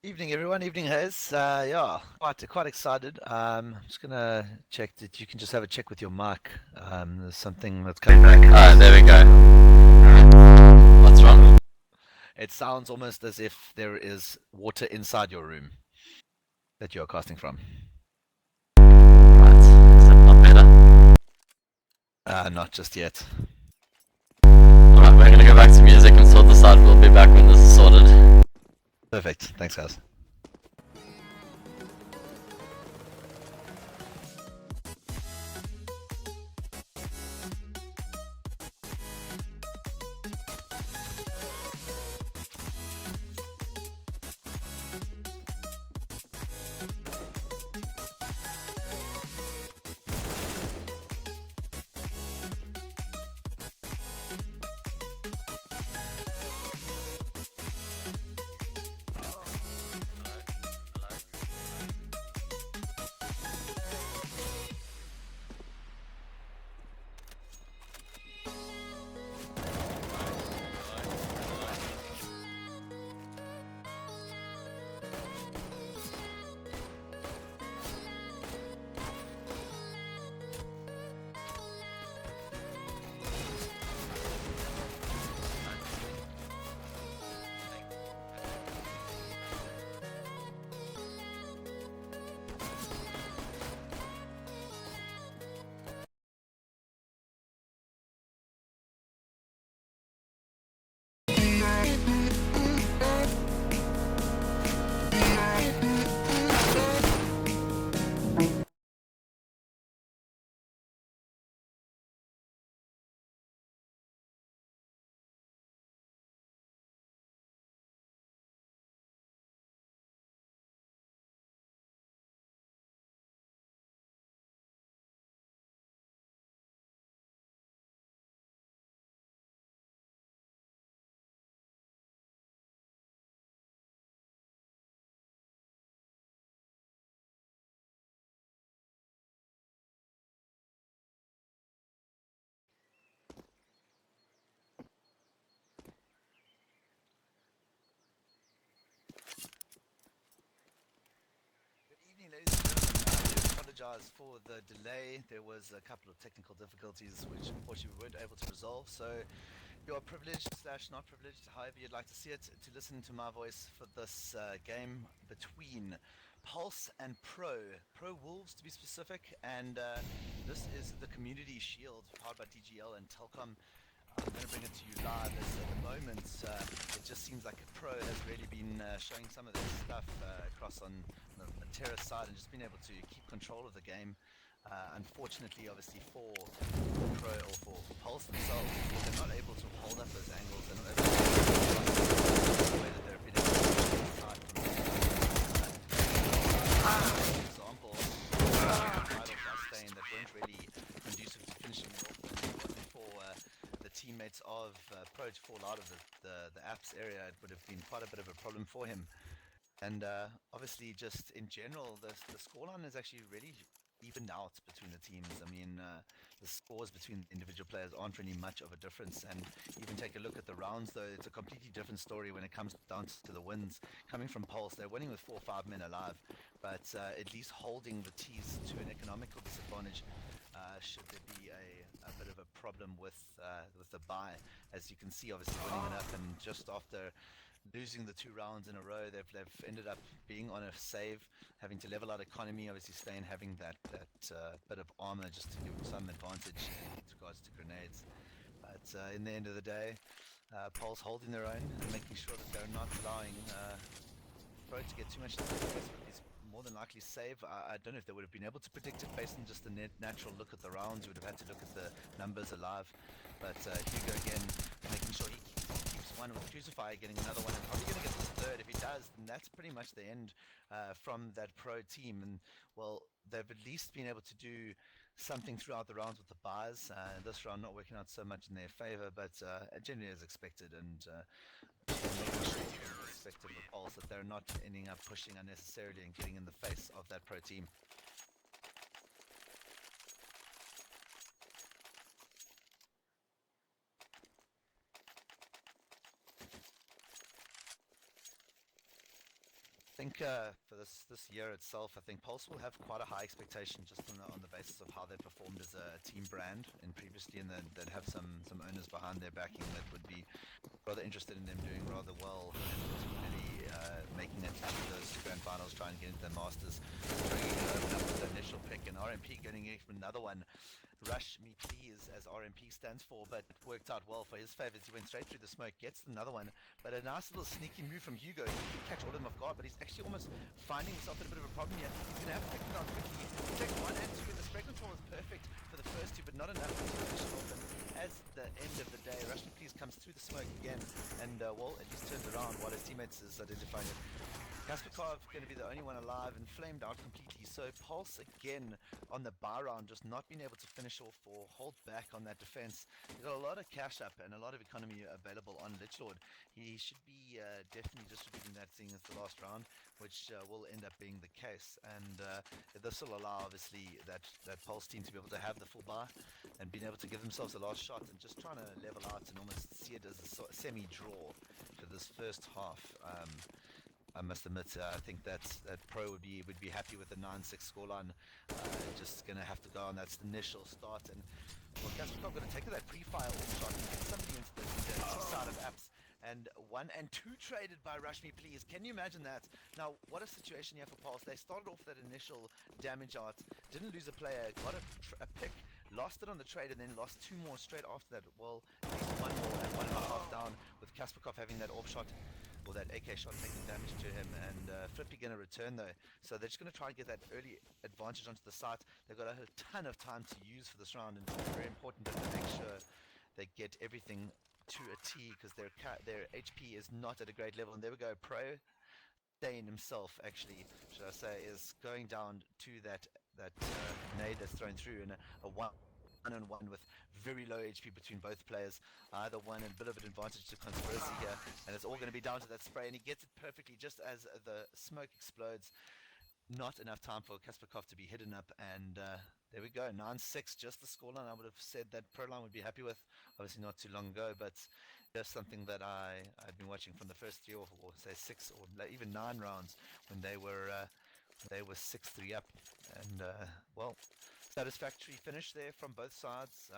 Evening, everyone. Evening, Hayes. Yeah, quite excited. I'm just gonna check that you can just have a check with your mic. There's something that's coming back. Alright, there we go. Alright, what's wrong? It sounds almost as if there is water inside your room that you are casting from. Right, is it not better? Not just yet. Alright, we're gonna go back to music and sort this out. We'll be back when this is sorted. Perfect. Thanks, guys. Good evening, ladies and gentlemen. I do apologize for the delay. There was a couple of technical difficulties which unfortunately we weren't able to resolve. So you are privileged slash not privileged, however you'd like to see it, to listen to my voice for this game between Pulse and PROwolves to be specific. And this is the Community Shield powered by DGL and Telcom. I'm going to bring it to you live as at the moment it just seems like Pro has really been showing some of their stuff across on the terrace side and just been able to keep control of the game. Unfortunately, obviously for Pro or for Pulse themselves, they're not able to hold up those angles. They're not able to the way that they've been able to side from for example, titles by Stain that weren't really conducive to finishing it off, and if it wasn't for the teammates of Pro to fall out of the apps area, it would have been quite a bit of a problem for him. And obviously, just in general, the scoreline is actually really evened out between the teams. I mean, the scores between individual players aren't really much of a difference. And even take a look at the rounds, though, it's a completely different story when it comes down to the wins. Coming from Pulse, they're winning with 4 or 5 men alive, but at least holding the T's to an economical disadvantage. Should there be a bit of a problem with the buy, as you can see, obviously winning enough, and just after losing the 2 rounds in a row, they've ended up being on a save, having to level out economy. Obviously, staying having that bit of armor just to give some advantage with regards to grenades. But in the end of the day, Pulse holding their own and making sure that they're not allowing Pro to get too much into the face with his more than likely save. I don't know if they would have been able to predict it based on just the natural look at the rounds. You would have had to look at the numbers alive. But Hugo again making sure he keeps one with Crucify, getting another one, and probably going to get this third. If he does, then that's pretty much the end from that Pro team. And well, they've at least been able to do something throughout the rounds with the buys. This round not working out so much in their favor, but generally as expected. And making sure perspective of Pulse that they're not ending up pushing unnecessarily and getting in the face of that Pro team. think for this year itself, I think Pulse will have quite a high expectation just on the basis of how they performed as a team brand and previously, and they'd have some owners behind their backing that would be rather interested in them doing rather well and really making it to those grand finals, trying to get into the Masters, bringing it up with the initial pick, and RMP getting another one. Rush Me Please, as RMP stands for, but it worked out well for his favours. He went straight through the smoke, gets another one, but a nice little sneaky move from Hugo. He can catch all of them off guard, but he's actually almost finding himself in a bit of a problem here. He's going to have to pick it out quickly. He takes 1 and 2, and the spray control is perfect for the first two, but not enough to finish it off. And as the end of the day, Rush Me Please comes through the smoke again, and well, at least turns around while his teammates is identifying it. Kasparkov going to be the only one alive and flamed out completely. So Pulse again on the buy round, just not being able to finish off or hold back on that defense. They've got a lot of cash up and a lot of economy available on Lichlord. He should be definitely distributing that thing as the last round, which will end up being the case. And this will allow obviously that Pulse team to be able to have the full buy and being able to give themselves the last shot and just trying to level out and almost see it as a semi-draw for this first half. I must admit, I think that Pro would be happy with the 9-6 scoreline. Just going to have to go on that initial start, and well, Kasparkov going to take that pre-fire off shot and get somebody into the T-side of apps, and 1 and 2 traded by Rush Me Please. Can you imagine that? Now, what a situation here for Pulse. They started off that initial damage art, didn't lose a player, got a pick, lost it on the trade, and then lost 2 more straight after that. Well, at least 1 more and 1.5 down, with Kasparkov having that off shot, or that AK shot taking damage to him, and Flippy going to return though. So they're just going to try and get that early advantage onto the site. They've got a ton of time to use for this round, and it's very important that they make sure they get everything to a T, because their HP is not at a great level. And there we go, Pro Dane himself, actually, should I say, is going down to that nade that's thrown through, and a 1-on-1 with very low HP between both players. Either one and a bit of an advantage to Conspiracy here, and it's all going to be down to that spray, and he gets it perfectly just as the smoke explodes. Not enough time for Kasparkov to be hidden up, and there we go, 9-6, just the scoreline I would have said that Proline would be happy with. Obviously not too long ago, but just something that I've been watching from the first 3 or say 6 or even 9 rounds when they were 6-3 up, and well, satisfactory finish there from both sides.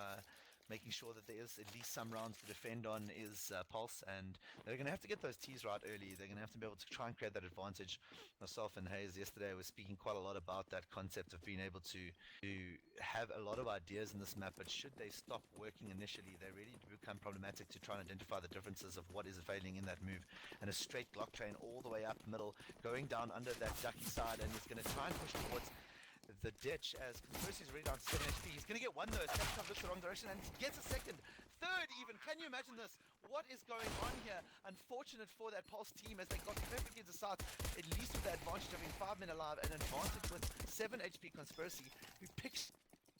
Making sure that there is at least some rounds to defend on is Pulse, and they're going to have to get those T's right early. They're going to have to be able to try and create that advantage. Myself and Hayes yesterday were speaking quite a lot about that concept of being able to have a lot of ideas in this map, but should they stop working initially, they really become problematic to try and identify the differences of what is failing in that move. And a straight Glock train all the way up middle, going down under that ducky side, and he's going to try and push towards the ditch as Conspiracy is already down to 7 HP. He's going to get one though. Kasparkov looks the wrong direction and gets a second. Third even. Can you imagine this? What is going on here? Unfortunate for that Pulse team as they got perfectly into sight, at least with the advantage of being 5 men alive, an advantage with 7 HP Conspiracy, who picks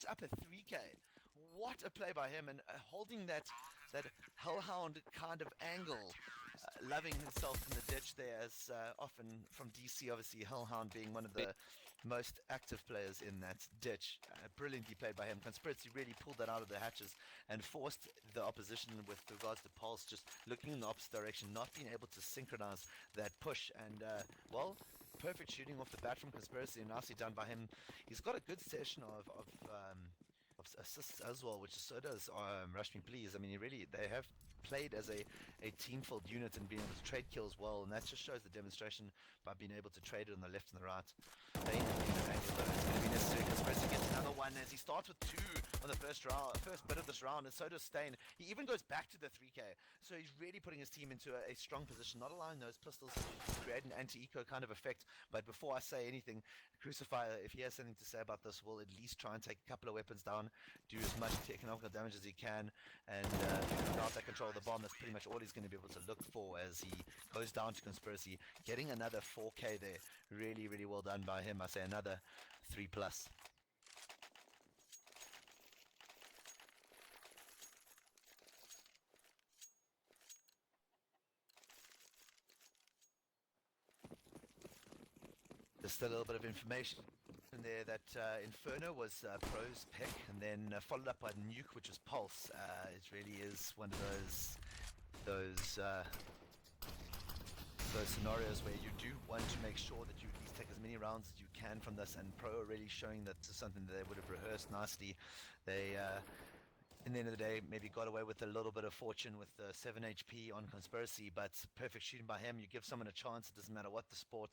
up a 3k. What a play by him, and holding that hellhound kind of angle, loving himself in the ditch there, as often from DC, obviously hellhound being one of the most active players in that ditch. Brilliantly played by him. Conspiracy really pulled that out of the hatches and forced the opposition with regards to Pulse just looking in the opposite direction, not being able to synchronize that push, and well, perfect shooting off the bat from Conspiracy, and nicely done by him. He's got a good session of assists as well, which so does Rush Me Please. I mean, they have played as a team-filled unit and being able to trade kills well, and that just shows the demonstration by being able to trade it on the left and the right. Bane, it's going to be necessary. Conspiracy gets another one as he starts with 2 on the first bit of this round, and so does Stain. He even goes back to the 3k, so he's really putting his team into a strong position, not allowing those pistols to create an anti-eco kind of effect. But before I say anything, Crucifier, if he has something to say about this, will at least try and take a couple of weapons down, do as much economical damage as he can, and without that control of the bomb, that's pretty much all he's going to be able to look for as he goes down to Conspiracy, getting another 4k there. Really, really well done by him. I say another 3+. Just a little bit of information in there that Inferno was Pro's pick, and then followed up by Nuke, which was Pulse. It really is one of those those scenarios where you do want to make sure that you at least take as many rounds as you can from this, and Pro are really showing that this is something that they would have rehearsed nicely. They in the end of the day, maybe got away with a little bit of fortune with the 7 HP on Conspiracy, but perfect shooting by him. You give someone a chance, it doesn't matter what the sport,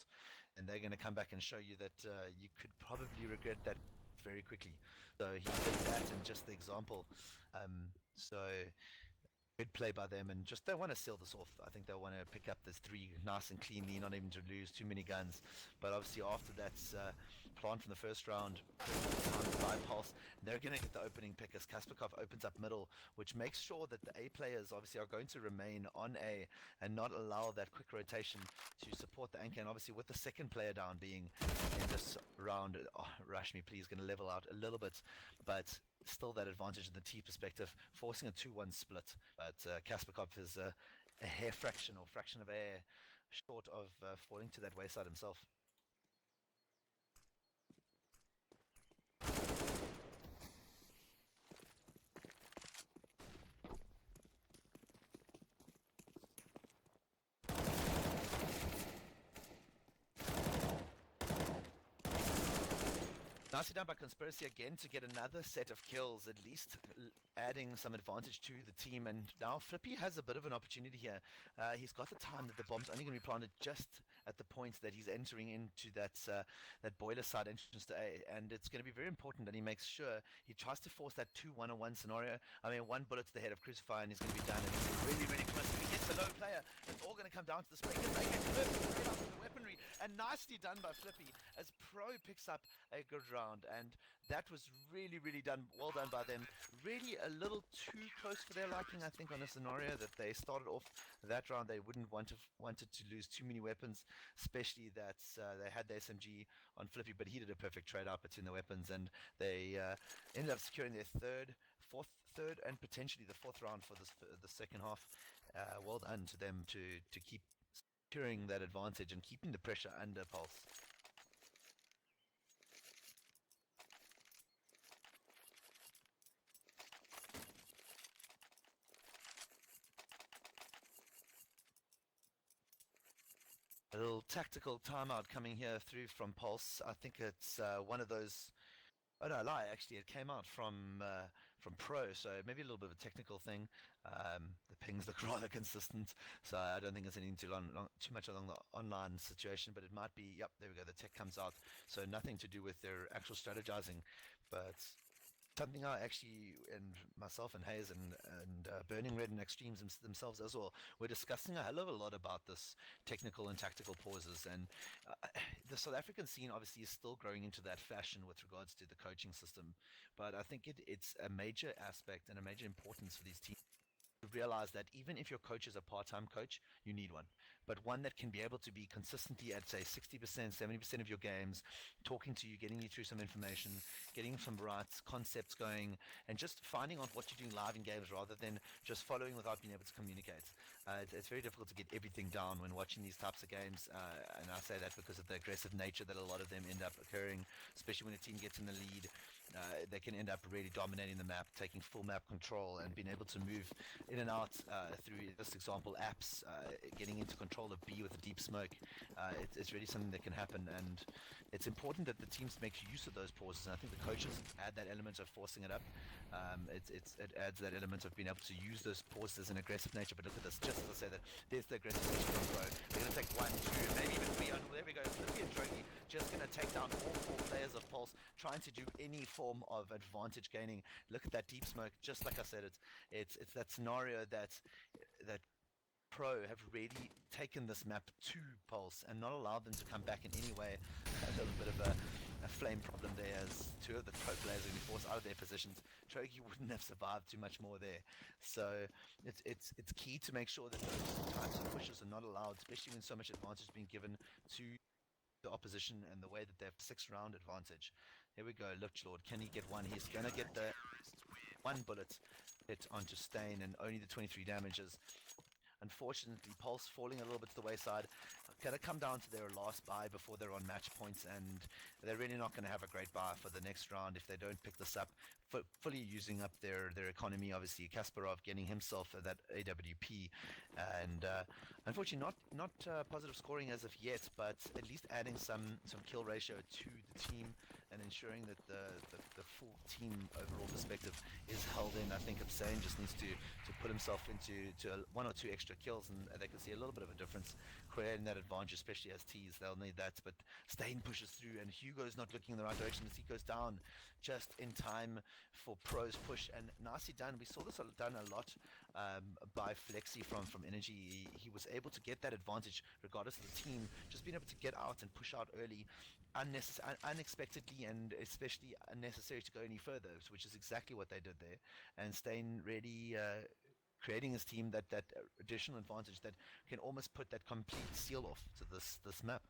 and they're going to come back and show you that you could probably regret that very quickly. So he did that, and just the example. So good play by them, and just they want to seal this off. I think they want to pick up this 3 nice and cleanly, not even to lose too many guns. But obviously after that plant from the first round, by Pulse, they're going to get the opening pick as Kasparkov opens up middle, which makes sure that the A players obviously are going to remain on A and not allow that quick rotation to support the anchor. And obviously with the second player down being in this round, Rashmi please going to level out a little bit, but still that advantage in the T perspective, forcing a 2-1 split. But Kasparkov is a hair fraction or fraction of air short of falling to that wayside himself. Nicely done by Conspiracy again to get another set of kills, at least adding some advantage to the team. And now Flippy has a bit of an opportunity here. He's got the time that the bomb's only going to be planted just at the point that he's entering into that boiler side entrance to A. And it's going to be very important that he makes sure he tries to force that 2-1-on-1 scenario. I mean, 1 bullet to the head of Crucify and he's going to be done. And he's really, really close. If he gets a low player, it's all going to come down to the spray. He gets perfect straight up with the weaponry. And nicely done by Flippy as Pro picks up a good round. And that was really, really well done by them. Really a little too close for their liking, I think, on a scenario that they started off that round. They wouldn't wanted to lose too many weapons, especially that they had the SMG on Flippy, but he did a perfect trade out between the weapons, and they ended up securing their third, and potentially the 4th round for the second half. Well done to them to keep securing that advantage and keeping the pressure under Pulse. A little tactical timeout coming here through from Pulse. I think it's one of those. Oh no, I lie. Actually, it came out from Pro, so maybe a little bit of a technical thing. The pings look rather consistent, so I don't think it's anything too much along the online situation. But it might be. Yep, there we go. The tech comes out, so nothing to do with their actual strategizing, but something I actually, and myself and Hayes and Burning Red and Extremes themselves as well, we're discussing a hell of a lot about this technical and tactical pauses. And the South African scene obviously is still growing into that fashion with regards to the coaching system. But I think it's a major aspect and a major importance for these teams to realize that even if your coach is a part-time coach, you need one, but one that can be able to be consistently at say 60%, 70% of your games, talking to you, getting you through some information, getting some right concepts going, and just finding out what you're doing live in games rather than just following without being able to communicate. It's very difficult to get everything down when watching these types of games, and I say that because of the aggressive nature that a lot of them end up occurring, especially when a team gets in the lead. They can end up really dominating the map, taking full map control, and being able to move in and out through this example apps, getting into control of B with a deep smoke. It's really something that can happen, and it's important that the teams make use of those pauses. And I think the coaches add that element of forcing it up. It adds that element of being able to use those pauses as an aggressive nature. But look at this, just as I say that, there's the aggressive nature from Pro. They're going to take 1, 2, maybe even 3. Oh, there we go. Flippy and Drogi just going to take down all 4 players of Pulse, trying to do any form of advantage gaining. Look at that deep smoke. Just like I said, it's that scenario that Pro have really taken this map to Pulse and not allowed them to come back in any way. A little bit of a flame problem there, as 2 of the Pro players are going to be forced out of their positions. Trogi wouldn't have survived too much more there. So it's key to make sure that those types of pushes are not allowed, especially when so much advantage is being given to the opposition and the way that they have 6-round advantage. Here we go, Lich Lord. Can he get one? He's going to get the 1 bullet hit onto Stain and only the 23 damages. unfortunately, Pulse falling a little bit to the wayside. Going to come down to their last buy before they're on match points, and they're really not going to have a great buy for the next round if they don't pick this up. Fully using up their economy. Obviously, Kasparov getting himself that AWP, and unfortunately not positive scoring as of yet, but at least adding some kill ratio to the team and ensuring that the full team overall perspective is held in. I think Absane just needs to put himself into one or two extra kills, and they can see a little bit of a difference, creating that advantage, especially as T's. They'll need that. But Stain pushes through, and Hugo's not looking in the right direction as he goes down just in time for Pro's push. And nicely done. We saw this done a lot by Flexi from Energy. He was able to get that advantage regardless of the team, just being able to get out and push out early, unexpectedly, and especially unnecessary to go any further, which is exactly what they did there. And Stain really creating his team that additional advantage that can almost put that complete seal off to this map.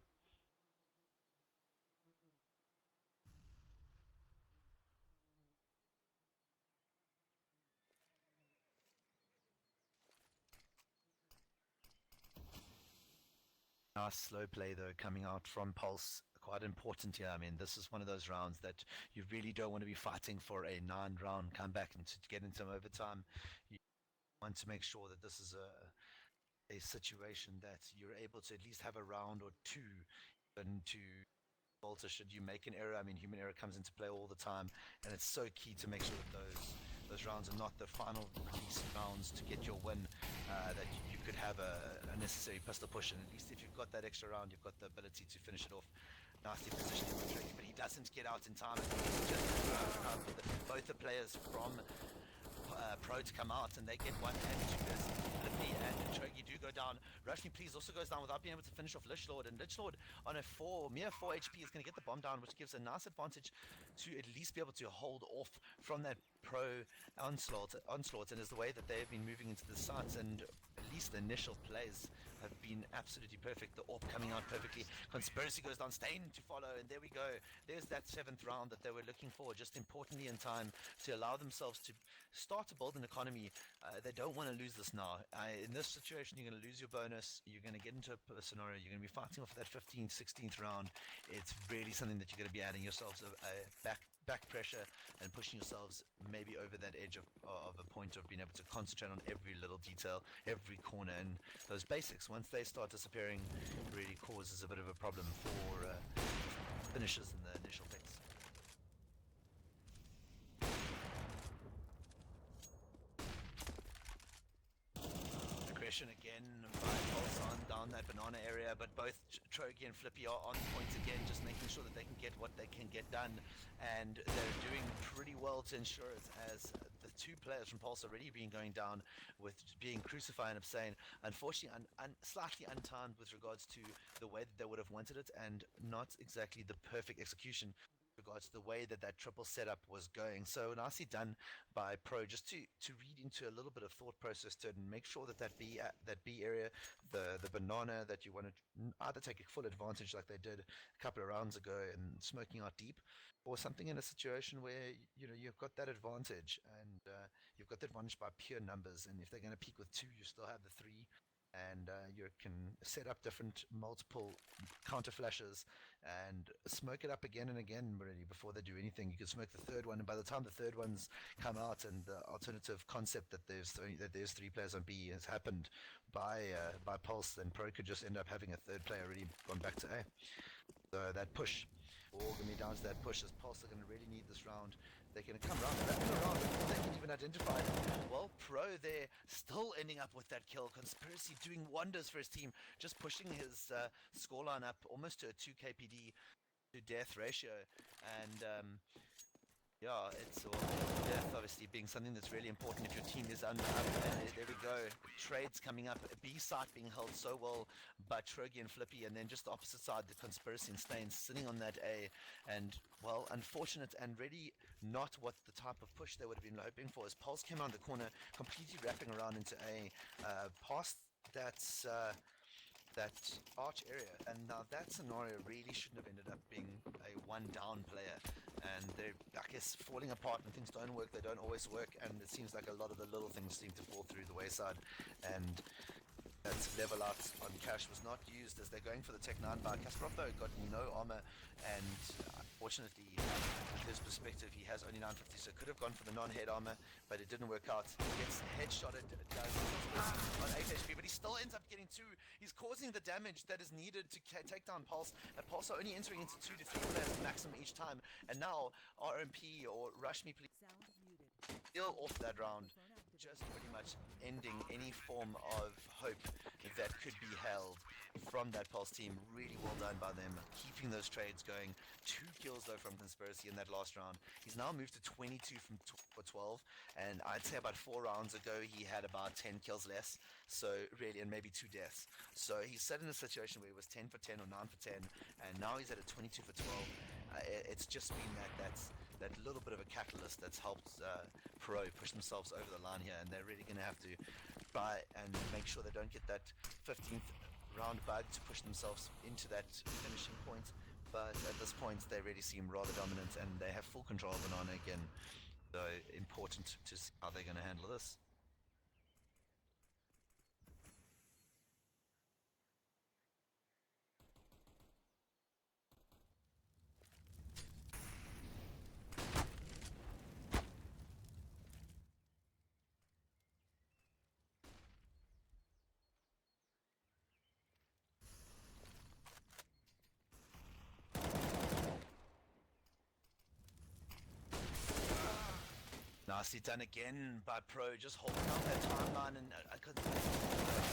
Nice slow play though coming out from Pulse. Quite important here. I mean, this is one of those rounds that you really don't want to be fighting for a 9-round comeback and to get into overtime. You want to make sure that this is a situation that you're able to at least have a round or two and to falter should you make an error. I mean, human error comes into play all the time, and it's so key to make sure that those rounds are not the final release rounds to get your win, that you could have a necessary pistol push, and at least if you've got that extra round, you've got the ability to finish it off. Nicely positioned with Tricky, but he doesn't get out in time. Just both the players from Pro to come out, and they get one and two as Flippy and Chogi do go down. Rush Me Please also goes down without being able to finish off Lichlord, and Lichlord on a mere 4 HP is going to get the bomb down, which gives a nice advantage to at least be able to hold off from that Pro onslaught, and is the way that they've been moving into the sites, and at least the initial plays have been absolutely perfect. The AWP coming out perfectly. Conspiracy goes down, Stain to follow, and there we go. There's that 7th round that they were looking for, just importantly in time to allow themselves to start to build an economy. They don't want to lose this now. In this situation, you're going to lose your bonus. You're going to get into a scenario. You're going to be fighting off that 15th, 16th round. It's really something that you're going to be adding yourselves a back pressure and pushing yourselves maybe over that edge of a point of being able to concentrate on every little detail, every corner, and those basics. Once they start disappearing, really causes a bit of a problem for finishes in the initial picks. Aggression again by Pulse on down that banana area, but both Trogi and Flippy are on point again, just making sure that they can get what they can get done, and they're doing pretty well to ensure it, as the two players from Pulse already been going down with being Crucify and Abstain. Unfortunately, slightly untimed with regards to the way that they would have wanted it, and not exactly the perfect execution regards to the way that triple setup was going. So nicely done by Pro, just to read into a little bit of thought process to it and make sure that B area, the banana, that you want to either take a full advantage like they did a couple of rounds ago and smoking out deep, or something in a situation where you've got that advantage, and you've got the advantage by pure numbers, and if they're going to peak with 2, you still have the 3, and you can set up different multiple counter flashes and smoke it up again and again really before they do anything. You can smoke the third one, and by the time the third one's come out, and the alternative concept that there's 3 players on B has happened by Pulse, then Pro could just end up having a third player already gone back to A. So that push, all going to be down to that push, as Pulse are going to really need this round. They're going to come around before they can even identify it. Well, Pro there still ending up with that kill. Conspiracy doing wonders for his team, just pushing his scoreline up almost to a 2 KPD to death ratio, and yeah, it's death obviously being something that's really important if your team is under up. And there we go, trades coming up, a B site being held so well by Trogi and Flippy, and then just the opposite side, the Conspiracy and Stain sitting on that A, and well, unfortunate and really not what the type of push they would have been hoping for, as Pulse came around the corner, completely wrapping around into A, past that arch area, and now that scenario really shouldn't have ended up being a 1 down player, and they're, I guess, falling apart, and things don't work, they don't always work, and it seems like a lot of the little things seem to fall through the wayside, and that level out on Cash was not used as they're going for the Tech 9 by Kasparov, though got no armor, and fortunately, from his perspective, he has only 950, so could have gone for the non-head armor, but it didn't work out. Gets headshotted, does on 8 HP, but he still ends up getting 2. He's causing the damage that is needed to take down Pulse. Pulse are only entering into 2 to 3 players maximum each time, and now RMP or Rush Me Please still off that round, just pretty much ending any form of hope that could be held from that Pulse team. Really well done by them, keeping those trades going. 2 kills though from Conspiracy in that last round. He's now moved to 22 for 12, and I'd say about 4 rounds ago he had about 10 kills less, so really, and maybe 2 deaths. So he's set in a situation where he was 10 for 10 or 9 for 10, and now he's at a 22 for 12. It's just been that little bit of a catalyst that's helped Pro push themselves over the line here, and they're really going to have to try and make sure they don't get that 15th round bug to push themselves into that finishing point. But at this point, they really seem rather dominant, and they have full control of Banana again. So important to see how they're going to handle this. Nicely done again by Pro, just holding up that timeline and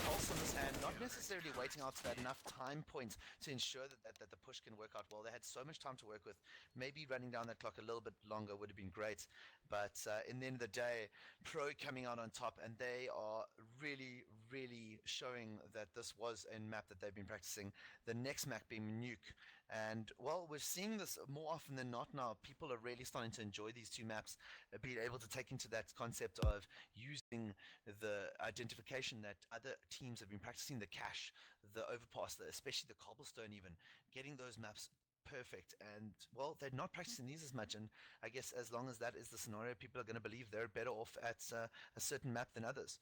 Pulse on this hand, not necessarily waiting out to that enough time point to ensure that the push can work out well. They had so much time to work with. Maybe running down that clock a little bit longer would have been great. But in the end of the day, Pro coming out on top, and they are really, really showing that this was a map that they've been practicing. The next map being Nuke. And, well, we're seeing this more often than not now. People are really starting to enjoy these 2 maps, being able to take into that concept of using the identification that other teams have been practicing, the cache, the overpass, especially the cobblestone even, getting those maps perfect. And, well, they're not practicing these as much, and I guess as long as that is the scenario, people are going to believe they're better off at a certain map than others.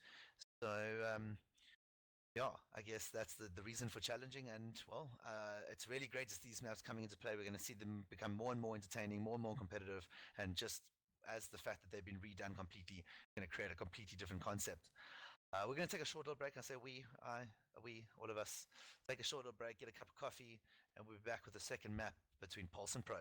So, yeah, I guess that's the reason for challenging, and well, it's really great to see these maps coming into play. We're going to see them become more and more entertaining, more and more competitive, and just as the fact that they've been redone completely, going to create a completely different concept. We're going to take a short little break. I say we, all of us, take a short little break, get a cup of coffee, and we'll be back with the second map between Pulse and Pro.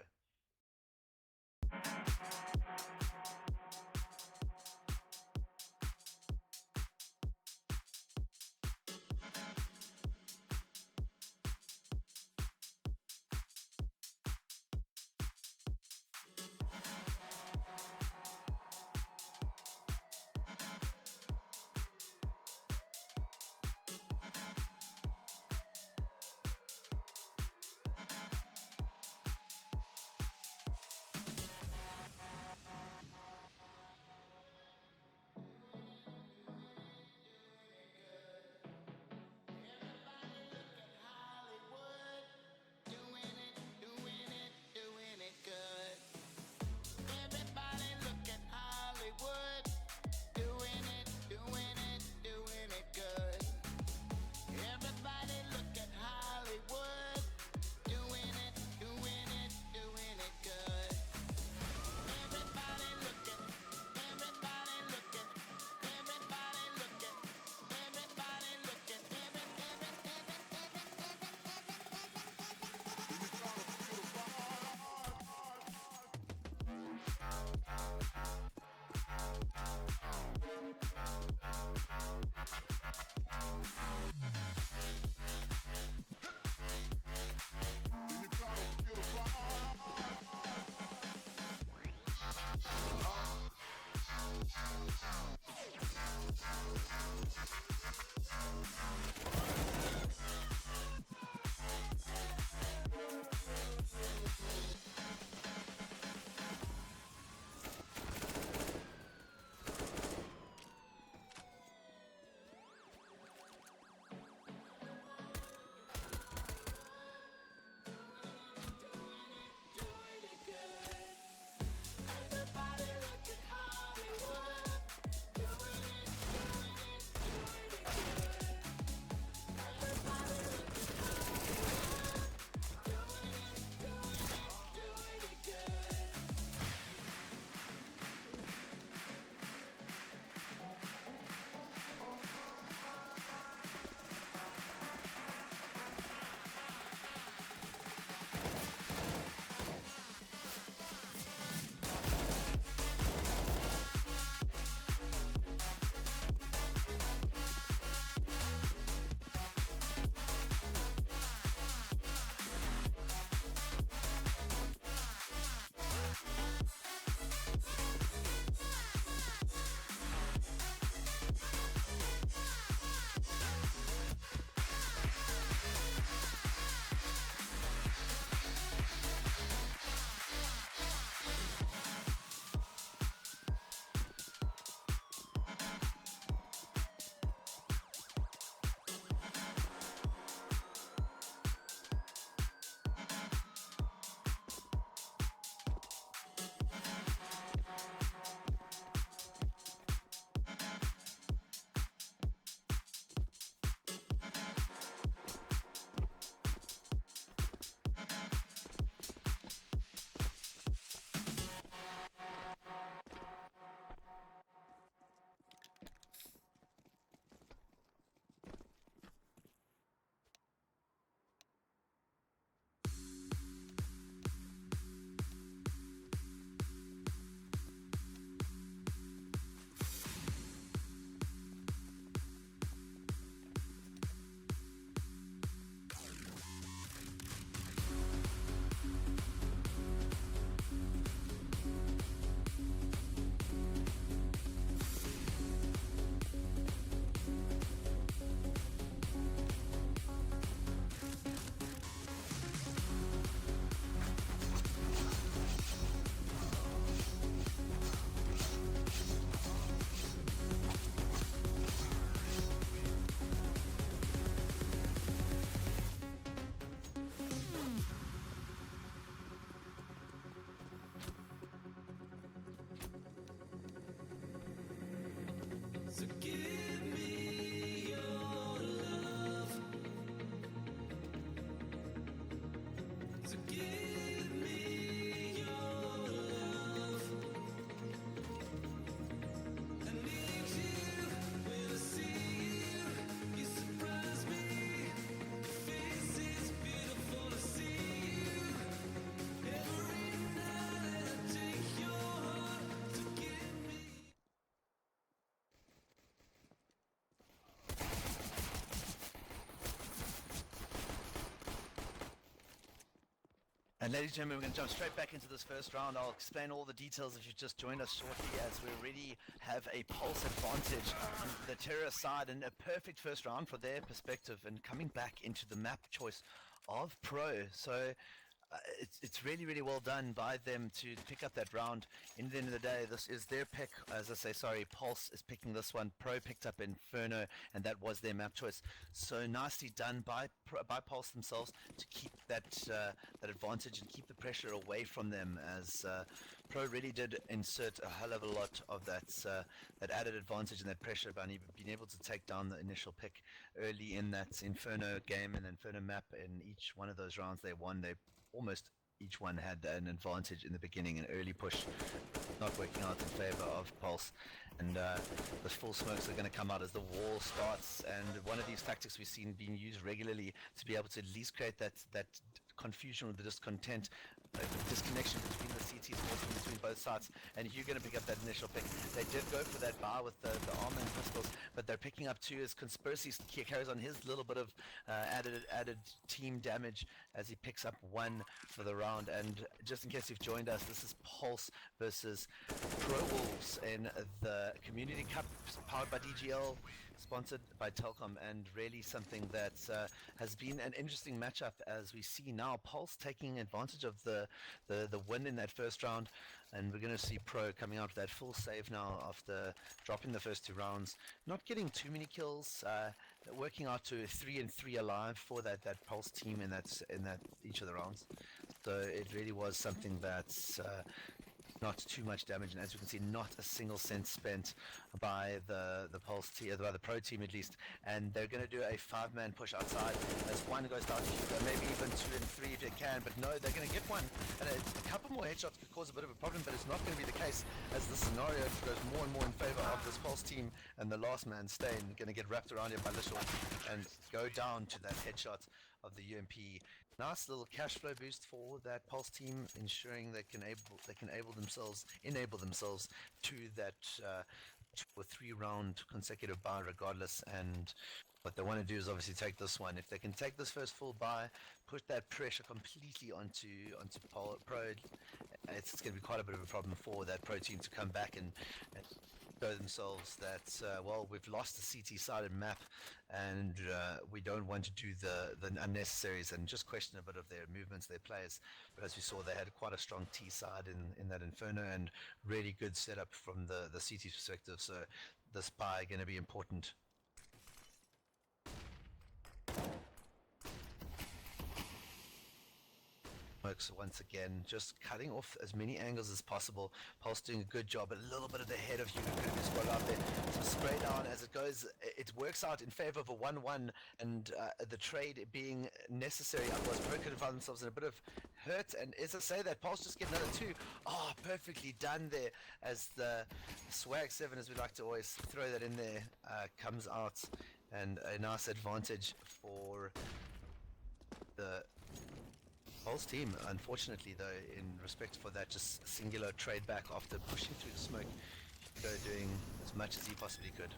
And ladies and gentlemen, we're going to jump straight back into this first round. I'll explain all the details if you've just joined us shortly, as we already have a Pulse advantage on the terrorist side, and a perfect first round for their perspective and coming back into the map choice of Pro. So it's really, really well done by them to pick up that round. In the end of the day, this is their pick. As I say, sorry, Pulse is picking this one. Pro picked up Inferno, and that was their map choice. So nicely done by Pulse themselves to keep that that advantage and keep the pressure away from them, as Pro really did insert a hell of a lot of that added advantage and that pressure by being able to take down the initial pick early in that Inferno game and Inferno map. In each one of those rounds they won, they almost each one had an advantage in the beginning, an early push not working out in favor of Pulse. And the full smokes are going to come out as the wall starts, and one of these tactics we've seen being used regularly to be able to at least create that confusion or the discontent, disconnection between the CTs, between both sides. And you're going to pick up that initial pick. They did go for that bar with the armor and pistols, but they're picking up two as Conspiracy carries on his little bit of added team damage as he picks up one for the round. And just in case you've joined us, this is Pulse versus PROwolves in the Community Cup, powered by DGL, sponsored by Telkom, and really something that has been an interesting matchup, as we see now Pulse taking advantage of the win in that first round, and we're going to see Pro coming out with that full save now after dropping the first two rounds, not getting too many kills, working out to 3-3 alive for that Pulse team in that each of the rounds. So it really was something that's not too much damage, and as you can see, not a single cent spent by the Pulse team, by the Pro team at least. And they're going to do a 5-man push outside as one goes down to Hugo, maybe even 2 and 3 if they can, but no, they're going to get one, and a couple more headshots could cause a bit of a problem, but it's not going to be the case, as the scenario goes more and more in favor of this Pulse team, and the last man staying going to get wrapped around here by Lishal and go down to that headshot of the UMP. Nice little cash flow boost for that Pulse team, ensuring they can enable themselves to that 2 or 3 round consecutive buy regardless. And what they want to do is obviously take this one. If they can take this first full buy, push that pressure completely onto Pro, it's going to be quite a bit of a problem for that Pro team to come back and show themselves that well, we've lost the CT sided map, and we don't want to do the unnecessaries and just question a bit of their movements, their players. But as we saw, they had quite a strong T side in that Inferno, and really good setup from the CT perspective. So this buy going to be important. Once again, just cutting off as many angles as possible. Pulse doing a good job, a little bit at the head of Hugo Squad out there. So spray down as it goes. It works out in favor of a 1-1, and the trade being necessary. Otherwise, Pro could have found themselves in a bit of hurt. And as I say that, Pulse just get another 2. Oh, perfectly done there, as the Swag 7, as we like to always throw that in there, comes out, and a nice advantage for the Pulse team. Unfortunately though, in respect for that just singular trade back after pushing through the smoke, Hugo doing as much as he possibly could.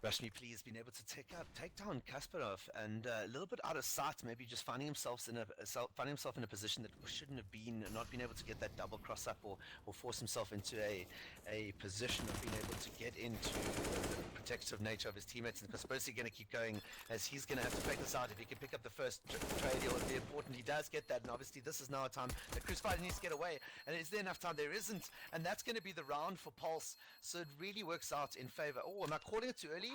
Rashmi, please, been able to take down Kasparov, and a little bit out of sight, maybe just finding himself in a position that shouldn't have been, not being able to get that double cross up, or force himself into a position of being able to get into the protective nature of his teammates. And Conspiracy going to keep going, as he's going to have to break this out. If he can pick up the first trade, it would be important. He does get that, and obviously this is now a time that Crucified needs to get away. And is there enough time? There isn't, and that's going to be the round for Pulse. So it really works out in favor. Oh, am I calling it too early?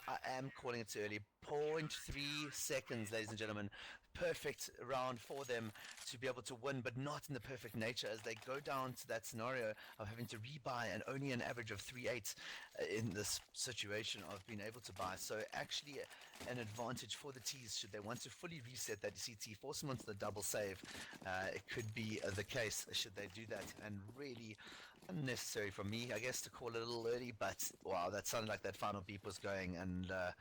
I am calling it too early. 0.3 seconds, ladies and gentlemen. Perfect round for them to be able to win, but not in the perfect nature, as they go down to that scenario of having to rebuy, and only an average of 3-8 in this situation of being able to buy. So actually an advantage for the T's should they want to fully reset that CT, force them onto the double save. It could be the case should they do that, and really unnecessary from me, I guess, to call it a little early, but wow, that sounded like that final beep was going, and I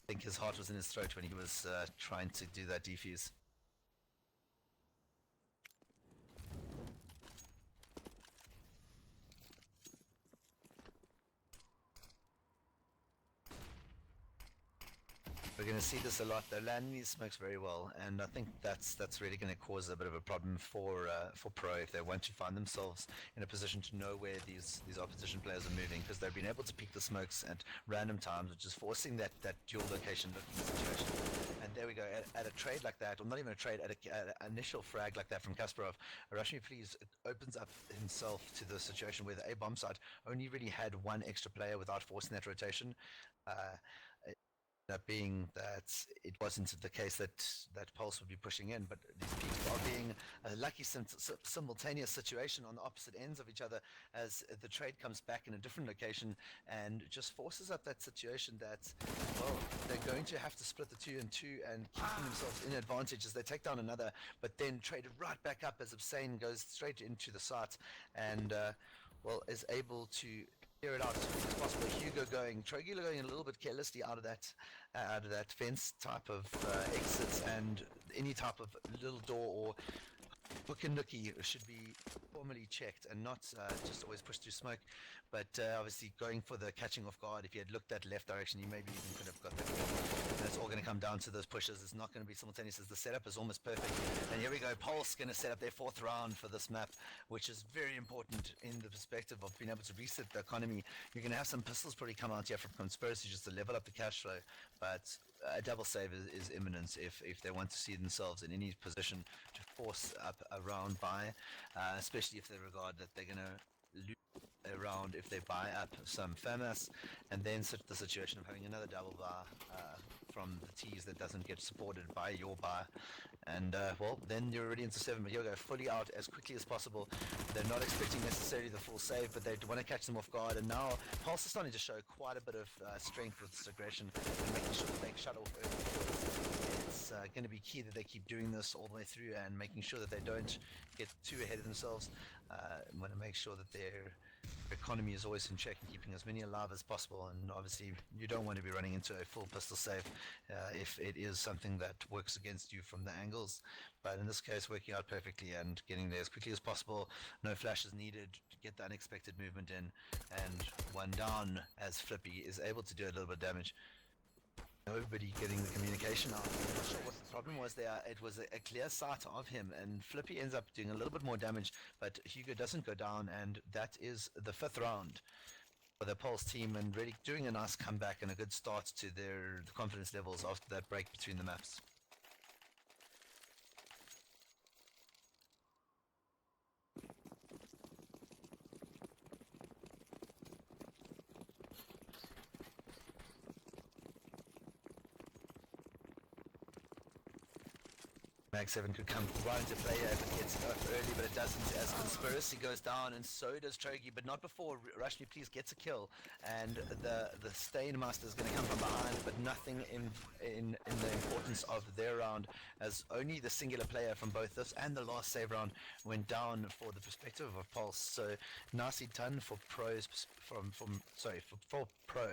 think his heart was in his throat when he was trying to do that defuse. We're going to see this a lot. They're landing these smokes very well, and I think that's really going to cause a bit of a problem for Pro if they want to find themselves in a position to know where these opposition players are moving, because they've been able to peek the smokes at random times, which is forcing that dual location looking situation. And there we go. At a trade like that, or not even a trade, at an initial frag like that from Kasparov, Rush Me Please opens up himself to the situation where the A bomb side only really had one extra player without forcing that rotation. That being that it wasn't the case that Pulse would be pushing in, but these peaks are being a lucky simultaneous situation on the opposite ends of each other, as the trade comes back in a different location and just forces up that situation that, well, they're going to have to split the 2 and 2 and keeping themselves in advantage as they take down another, but then traded right back up as Obscene goes straight into the site and well, is able to clear it out as quick as possible. Hugo going, Trogula going a little bit carelessly out of that fence type of exits, and any type of little door or hook and nookie should be formally checked and not just always pushed through smoke. But obviously going for the catching off guard, if you had looked that left direction, you maybe even could have got that kill. And it's all going to come down to those pushes. It's not going to be simultaneous, as the setup is almost perfect. And here we go, Pulse going to set up their 4th round for this map, which is very important in the perspective of being able to reset the economy. You're going to have some pistols probably come out here from Conspiracy just to level up the cash flow, but a double save is imminent if they want to see themselves in any position to force up a round buy, especially if they regard that they're going to lose a round if they buy up some FAMAS, and then the situation of having another double buy from the T's that doesn't get supported by your buy. And well, then you're already into 7, but you'll go fully out as quickly as possible. They're not expecting necessarily the full save, but they want to catch them off guard. And now Pulse is starting to show quite a bit of strength with this aggression and making sure that they shut off early. It's going to be key that they keep doing this all the way through and making sure that they don't get too ahead of themselves. Want to make sure that their economy is always in check and keeping as many alive as possible. And obviously you don't want to be running into a full pistol save if it is something that works against you from the angles, but in this case working out perfectly and getting there as quickly as possible. No flashes needed to get the unexpected movement in, and one down as Flippy is able to do a little bit of damage. Nobody getting the communication out. I'm not sure what the problem was there. It was a clear sight of him, and Flippy ends up doing a little bit more damage, but Hugo doesn't go down, and that is the 5th round for the Pulse team, and really doing a nice comeback and a good start to their confidence levels after that break between the maps. Mag 7 could come right into play if it gets up early, but it doesn't, as Conspiracy goes down, and so does Chogi, but not before Rush Me Please gets a kill, and the Stainmaster is going to come from behind, but nothing in the importance of their round, as only the singular player from both this and the last save round went down for the perspective of Pulse. So nicely done for pros for Pro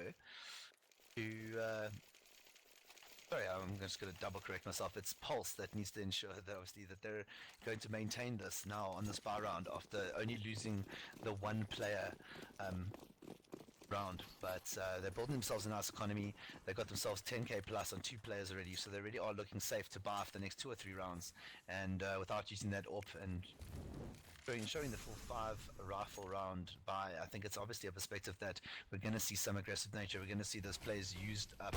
to sorry, I'm just going to double correct myself. It's Pulse that needs to ensure that obviously that they're going to maintain this now on the spy round after only losing the one player round. But they're building themselves a nice economy. They've got themselves 10k plus on 2 players already, so they really are looking safe to buy for the next 2 or 3 rounds, and without using that AWP and showing the full 5 rifle round buy. I think it's obviously a perspective that we're going to see some aggressive nature. We're going to see those plays used up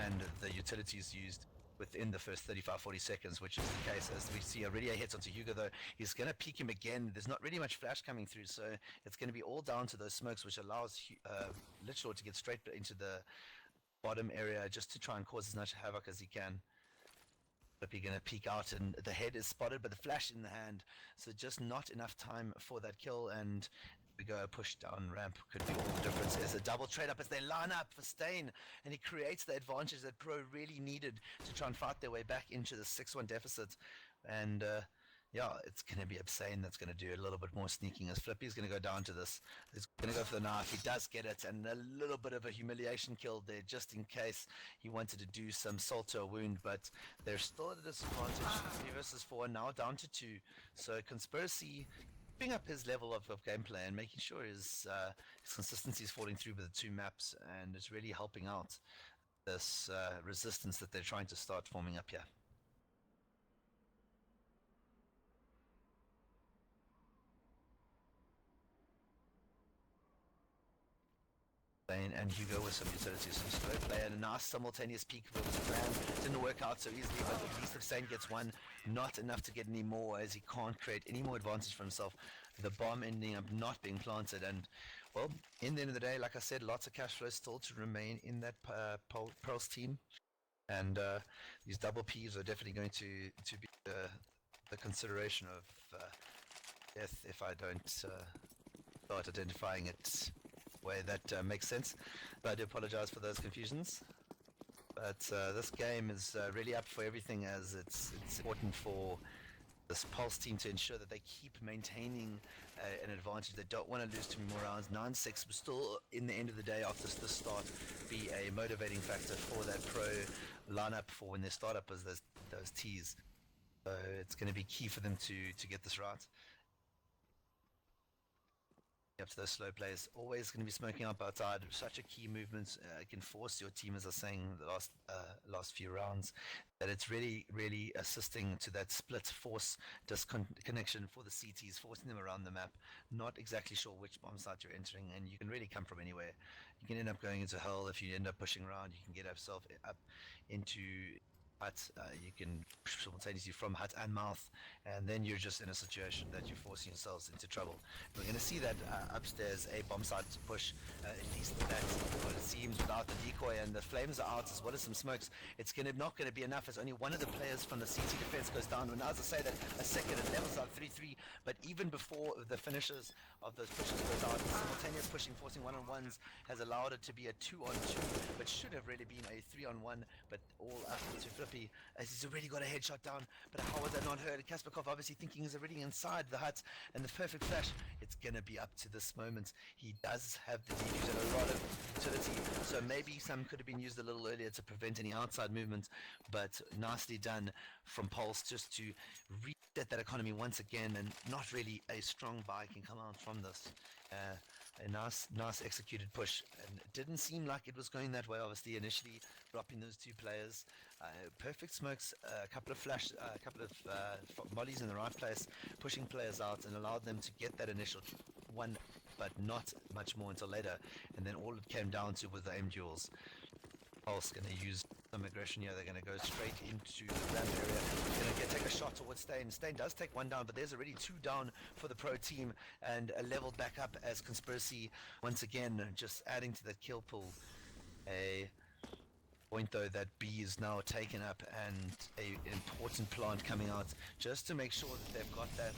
and the utilities used within the first 35-40 seconds, which is the case as we see already a hit onto Hugo, though. He's going to peek him again. There's not really much flash coming through, so it's going to be all down to those smokes, which allows Litchlord to get straight into the bottom area just to try and cause as much havoc as he can. Flippy going to peek out, and the head is spotted, but the flash in the hand, so just not enough time for that kill, and we go a push down ramp could be all the difference. There's a double trade up as they line up for Stain, and he creates the advantage that Pro really needed to try and fight their way back into the 6-1 deficit. And yeah, it's going to be Obscene that's going to do a little bit more sneaking, as Flippy's going to go down to this. He's going to go for the knife. He does get it, and a little bit of a humiliation kill there just in case he wanted to do some salt to a wound, but they're still at a disadvantage. 3 versus 4, now down to 2. So Conspiracy keeping up his level of gameplay and making sure his consistency is falling through with the 2 maps, and it's really helping out. this resistance that they're trying to start forming up here. And Hugo with some utility, some slow play, and a nice simultaneous peek of his plan. Didn't work out so easily, but at least if Stain gets one, not enough to get any more, as he can't create any more advantage for himself. The bomb ending up not being planted, and well, in the end of the day, like I said, lots of cash flow still to remain in that Pulse team, and these double Ps are definitely going to be the consideration of death if I don't start identifying it way that makes sense. But I do apologize for those confusions. But this game is really up for everything, as it's important for this Pulse team to ensure that they keep maintaining an advantage. They don't want to lose too many more rounds. 9-6 will still, in the end of the day, after the start, be a motivating factor for that pro lineup for when they start up as those Ts. So it's going to be key for them to get this right. Up to those slow plays, always going to be smoking up outside. Such a key movement, can force your team, as I was saying the last few rounds, that it's really assisting to that split force disconnection for the CTs, forcing them around the map, not exactly sure which bomb site you're entering, and you can really come from anywhere. You can end up going into hell if you end up pushing around. You can get yourself up into hut, you can simultaneously from hut and mouth, and then you're just in a situation that you're forcing yourselves into trouble. We're going to see that upstairs a bomb site to push, at least that's what it seems, without the decoy, and the flames are out as well as some smokes. It's not going to be enough, as only one of the players from the CT defense goes down. And as I say that, a second, it levels out 3-3, but even before the finishes of those pushes goes out, simultaneous pushing, forcing one-on-ones has allowed it to be a 2-on-2, but should have really been a 3-on-1, but all up to Flippy, as he's already got a headshot down. But how was that not heard? Kasparkov obviously thinking he's already inside the hut, and the perfect flash. It's gonna be up to this moment. He does have the defuse and a lot of utility, so maybe some could have been used a little earlier to prevent any outside movement, but nicely done from Pulse just to reset that economy once again, and not really a strong buy can come out from this. A nice executed push, and it didn't seem like it was going that way. Obviously, initially dropping those two players, perfect smokes, a couple of mollies in the right place, pushing players out, and allowed them to get that initial one, but not much more until later. And then all it came down to was the aim duels. Pulse going to use some aggression here. They're going to go straight into the ramp area. Going to take a shot towards Stain. Stain does take one down, but there's already two down for the pro team, and a level back up as Conspiracy once again just adding to that kill pool. A point though that B is now taken up, and a important plant coming out just to make sure that they've got that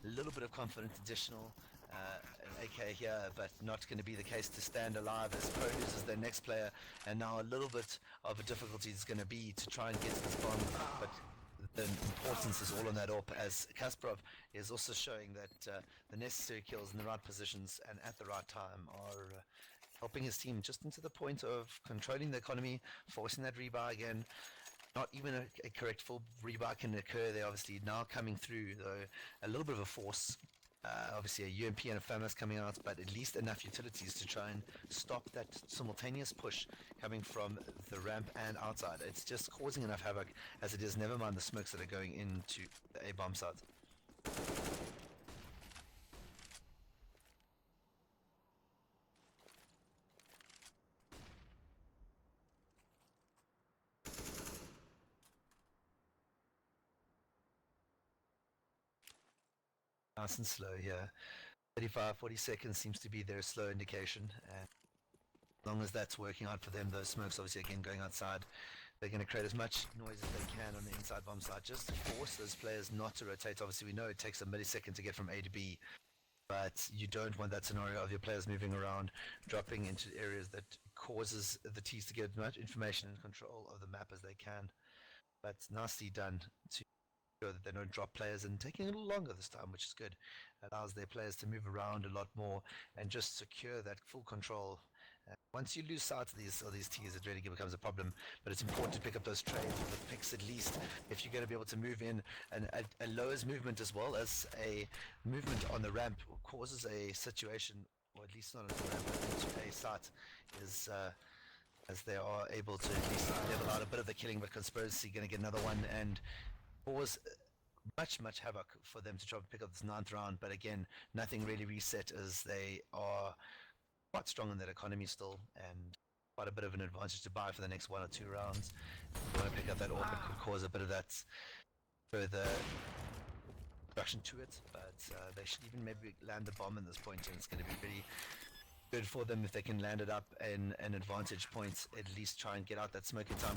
little bit of confidence additional. An AK here, but not going to be the case to stand alive, as Pro loses their next player, and now a little bit of a difficulty is going to be to try and get to this bomb, but the importance is all on that AWP, as Kasparov is also showing that the necessary kills in the right positions and at the right time are helping his team just into the point of controlling the economy, forcing that rebuy again. Not even a correct full rebuy can occur. They're obviously now coming through, though, a little bit of a force. Obviously a UMP and a FAMAS coming out, but at least enough utilities to try and stop that simultaneous push coming from the ramp and outside. It's just causing enough havoc as it is, never mind the smokes that are going into the A bomb site. Nice and slow here. 35-40 seconds seems to be their slow indication, and as long as that's working out for them, those smokes obviously again going outside, they're going to create as much noise as they can on the inside bomb side, just to force those players not to rotate. Obviously we know it takes a millisecond to get from A to B, but you don't want that scenario of your players moving around, dropping into areas that causes the T's to get as much information and control of the map as they can. But nicely done to sure that they don't drop players, and taking a little longer this time, which is good. Allows their players to move around a lot more and just secure that full control. Once you lose sight of these T's, it really becomes a problem, but it's important to pick up those trades with the picks at least, if you're going to be able to move in. And a lowers movement as well as a movement on the ramp causes a situation, or at least not on the ramp, but into a site, is as they are able to at least level out a bit of the killing, but Conspiracy going to get another one and cause much havoc for them to try and pick up this 9th round. But again, nothing really reset as they are quite strong in that economy still, and quite a bit of an advantage to buy for the next 1 or 2 rounds. If you want to pick up that orb, it could cause a bit of that further destruction to it, but they should even maybe land the bomb in this point, and it's going to be really good for them if they can land it up in an advantage point, at least try and get out that smoke in time.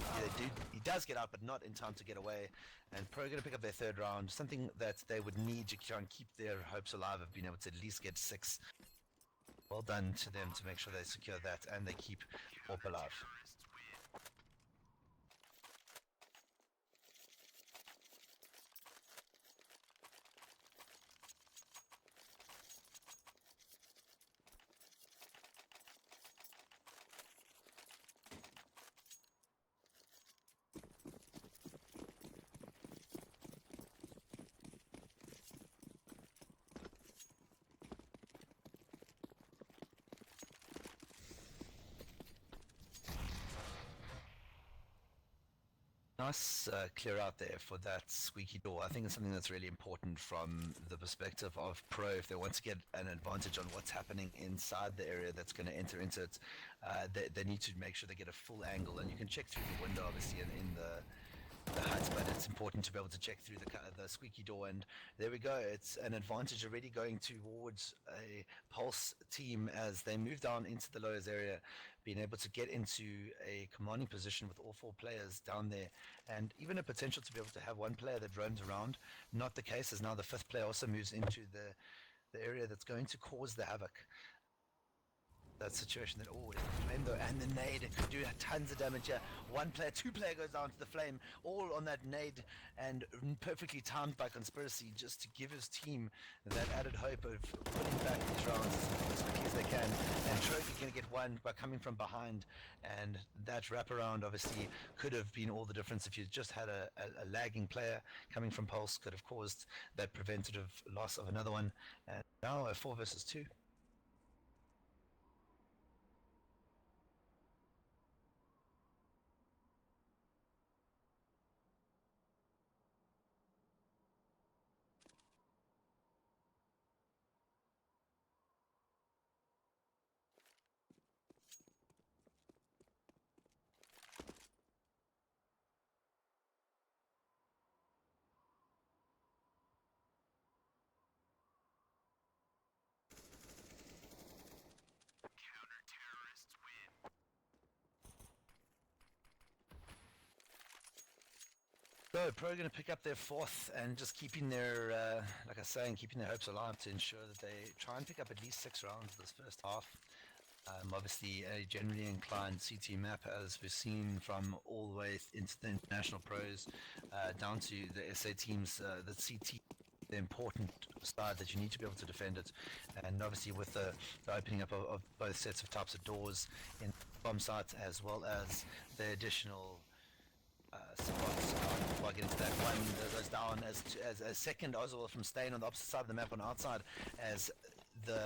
He does get out, but not in time to get away. And Pro are going to pick up their 3rd round, something that they would need to try and keep their hopes alive of being able to at least get 6. Well done to them to make sure they secure that and they keep Orp alive. Nice clear out there for that squeaky door. I think it's something that's really important from the perspective of Pro if they want to get an advantage on what's happening inside the area that's going to enter into it. They need to make sure they get a full angle, and you can check through the window obviously in the hut, but it's important to be able to check through the squeaky door, and there we go. It's an advantage already going towards a Pulse team as they move down into the lowers area, being able to get into a commanding position with all 4 players down there, and even a potential to be able to have one player that roams around. Not the case, as now the 5th player also moves into the area that's going to cause the havoc. That situation that, oh, the flame though, and the nade, it could do tons of damage here. 1 player, 2 player goes down to the flame, all on that nade, and perfectly timed by Conspiracy just to give his team that added hope of putting back these rounds as quickly as they can. And Trophy going to get 1 by coming from behind, and that wraparound obviously could have been all the difference if you just had a lagging player coming from Pulse, could have caused that preventative loss of another one. And now a 4 versus 2. So Pro are going to pick up their 4th and just keeping their, like I was saying, keeping their hopes alive to ensure that they try and pick up at least 6 rounds this first half. Obviously a generally inclined CT map, as we've seen from all the way into the international pros down to the SA teams. The CT, the important side that you need to be able to defend it, and obviously with the opening up of both sets of types of doors in bomb sites, as well as the additional spots. Before I get into that, one that goes down as a second Oswald from staying on the opposite side of the map on the outside, as the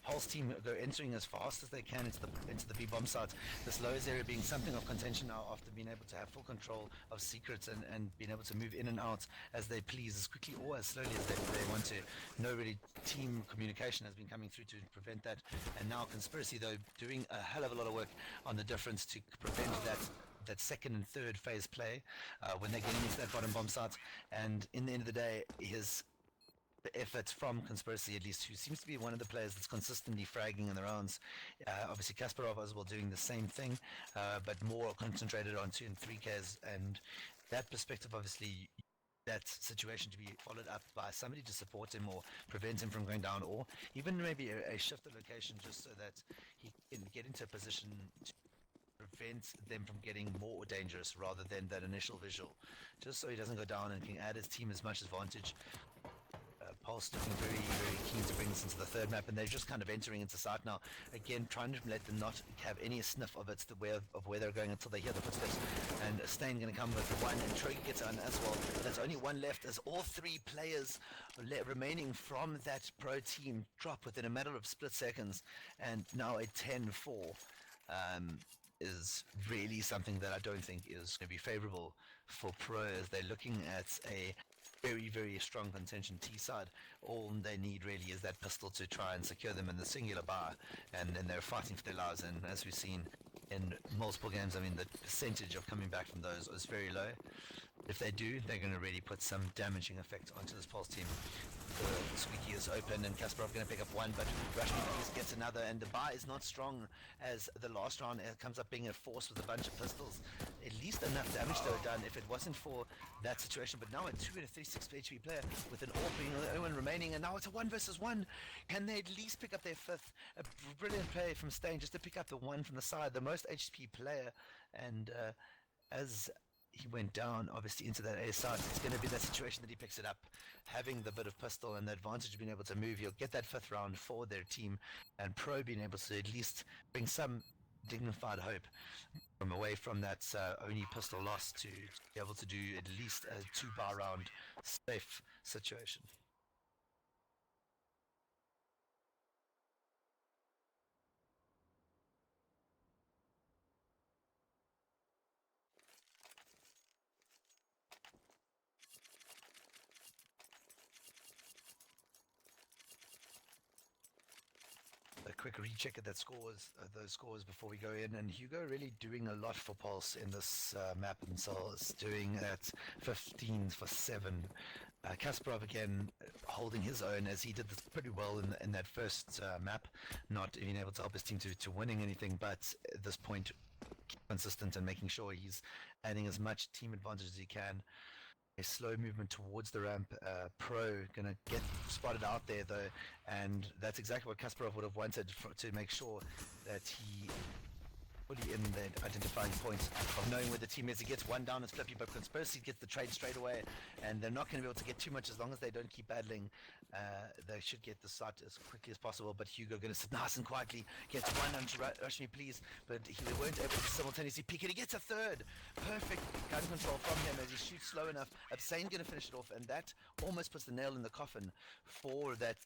Pulse team go entering as fast as they can into the B bomb sites. This lowest area being something of contention now after being able to have full control of secrets and being able to move in and out as they please, as quickly or as slowly as they want to. No really team communication has been coming through to prevent that, and now Conspiracy though doing a hell of a lot of work on the difference to prevent that 2nd and 3rd phase play when they're getting into that bottom bomb site. And in the end of the day, the effort from Conspiracy, at least, who seems to be one of the players that's consistently fragging in the rounds. Obviously Kasparov as well doing the same thing, but more concentrated on 2 and 3Ks, and that perspective, obviously that situation to be followed up by somebody to support him or prevent him from going down, or even maybe a shift of location just so that he can get into a position to prevent them from getting more dangerous rather than that initial visual, just so he doesn't go down and can add his team as much advantage. Pulse looking very keen to bring this into the 3rd map, and they're just kind of entering into sight now. Again, trying to let them not have any sniff of it, of where they're going until they hear the footsteps. And Stain going to come with 1, and Troy gets on as well. That's only 1 left as all 3 players remaining from that Pro team drop within a matter of split seconds, and now a 10-4. is really something that I don't think is going to be favorable for Pro, as they're looking at a very, very strong contention T side. All they need really is that pistol to try and secure them in the singular bar, and then they're fighting for their lives. And as we've seen in multiple games, I mean, the percentage of coming back from those is very low. If they do, they're going to really put some damaging effect onto this Pulse team. The squeaky is open, and Kasparov going to pick up one, but Rushman gets another, and the bar is not strong as the last round. It comes up being a force with a bunch of pistols. At least enough damage they were done if it wasn't for that situation. But now a 2 and a 36 HP player with an AWP being the only one remaining, and now it's a 1 versus 1. Can they at least pick up their fifth? A brilliant play from Stain just to pick up the one from the side, the most HP player, and as he went down, obviously, into that A side, it's going to be that situation that he picks it up. Having the bit of pistol and the advantage of being able to move, you'll get that fifth round for their team, and Pro being able to at least bring some dignified hope from away from that only pistol loss to be able to do at least a 2-bar round safe situation. A quick recheck at that scores, those scores before we go in, and Hugo really doing a lot for Pulse in this map themselves, doing at 15 for 7. Kasparov again holding his own, as he did this pretty well in that first map, not being able to help his team to winning anything, but at this point consistent and making sure he's adding as much team advantage as he can. A slow movement towards the ramp. Pro gonna get spotted out there though, and that's exactly what Kasparov would have wanted to make sure that he fully in the identifying point of knowing where the team is. He gets one down and Flippy, but Conspiracy gets the trade straight away, and they're not going to be able to get too much as long as they don't keep battling. They should get the site as quickly as possible, but Hugo going to sit nice and quietly, gets one on Rush Me Please, but they weren't able to simultaneously pick it. He gets a third. Perfect gun control from him as he shoots slow enough. Abstain going to finish it off, and that almost puts the nail in the coffin for that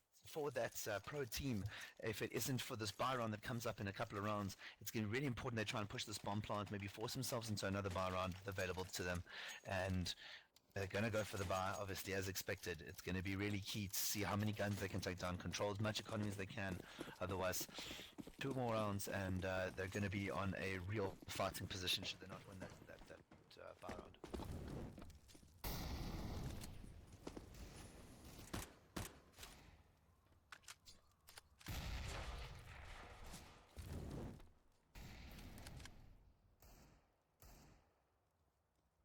Pro team. If it isn't for this buy round that comes up in a couple of rounds, it's going to be really important they try and push this bomb plant, maybe force themselves into another buy round available to them, and they're going to go for the buy, obviously, as expected. It's going to be really key to see how many guns they can take down, control as much economy as they can. Otherwise, 2 more rounds, and they're going to be on a real fighting position should they not win that buy round.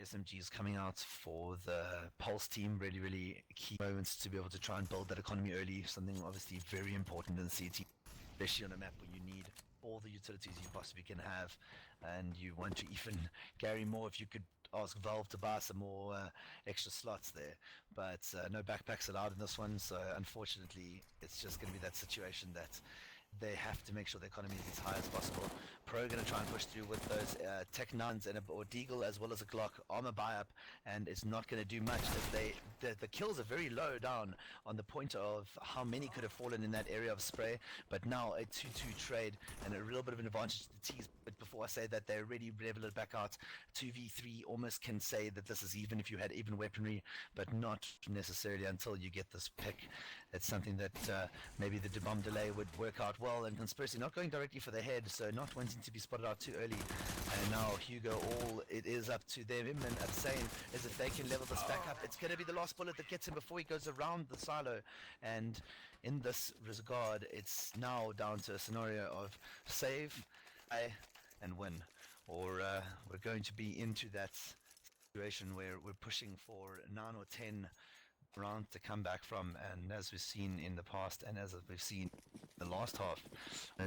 SMGs coming out for the Pulse team, really, really key moments to be able to try and build that economy early, something obviously very important in CT, especially on a map where you need all the utilities you possibly can have, and you want to even carry more if you could ask Valve to buy some more extra slots there, but no backpacks allowed in this one, so unfortunately it's just going to be that situation that they have to make sure the economy is as high as possible. Pro going to try and push through with those Tech 9s and or Deagle as well as a Glock armor buy-up, and it's not going to do much as the kills are very low down on the point of how many could have fallen in that area of spray, but now a 2-2 trade and a real bit of an advantage to the T's. But before I say that, they're already level it back out. 2v3 almost can say that this is even if you had even weaponry, but not necessarily until you get this pick. It's something that maybe the bomb delay would work out well, and Conspiracy not going directly for the head, so not wanting to be spotted out too early. And now Hugo, all it is up to them and Abstain is if they can level this back up. It's going to be the last bullet that gets him before he goes around the silo, and in this regard it's now down to a scenario of save and win, or we're going to be into that situation where we're pushing for 9 or 10 round to come back from, and as we've seen in the past and as we've seen the last half,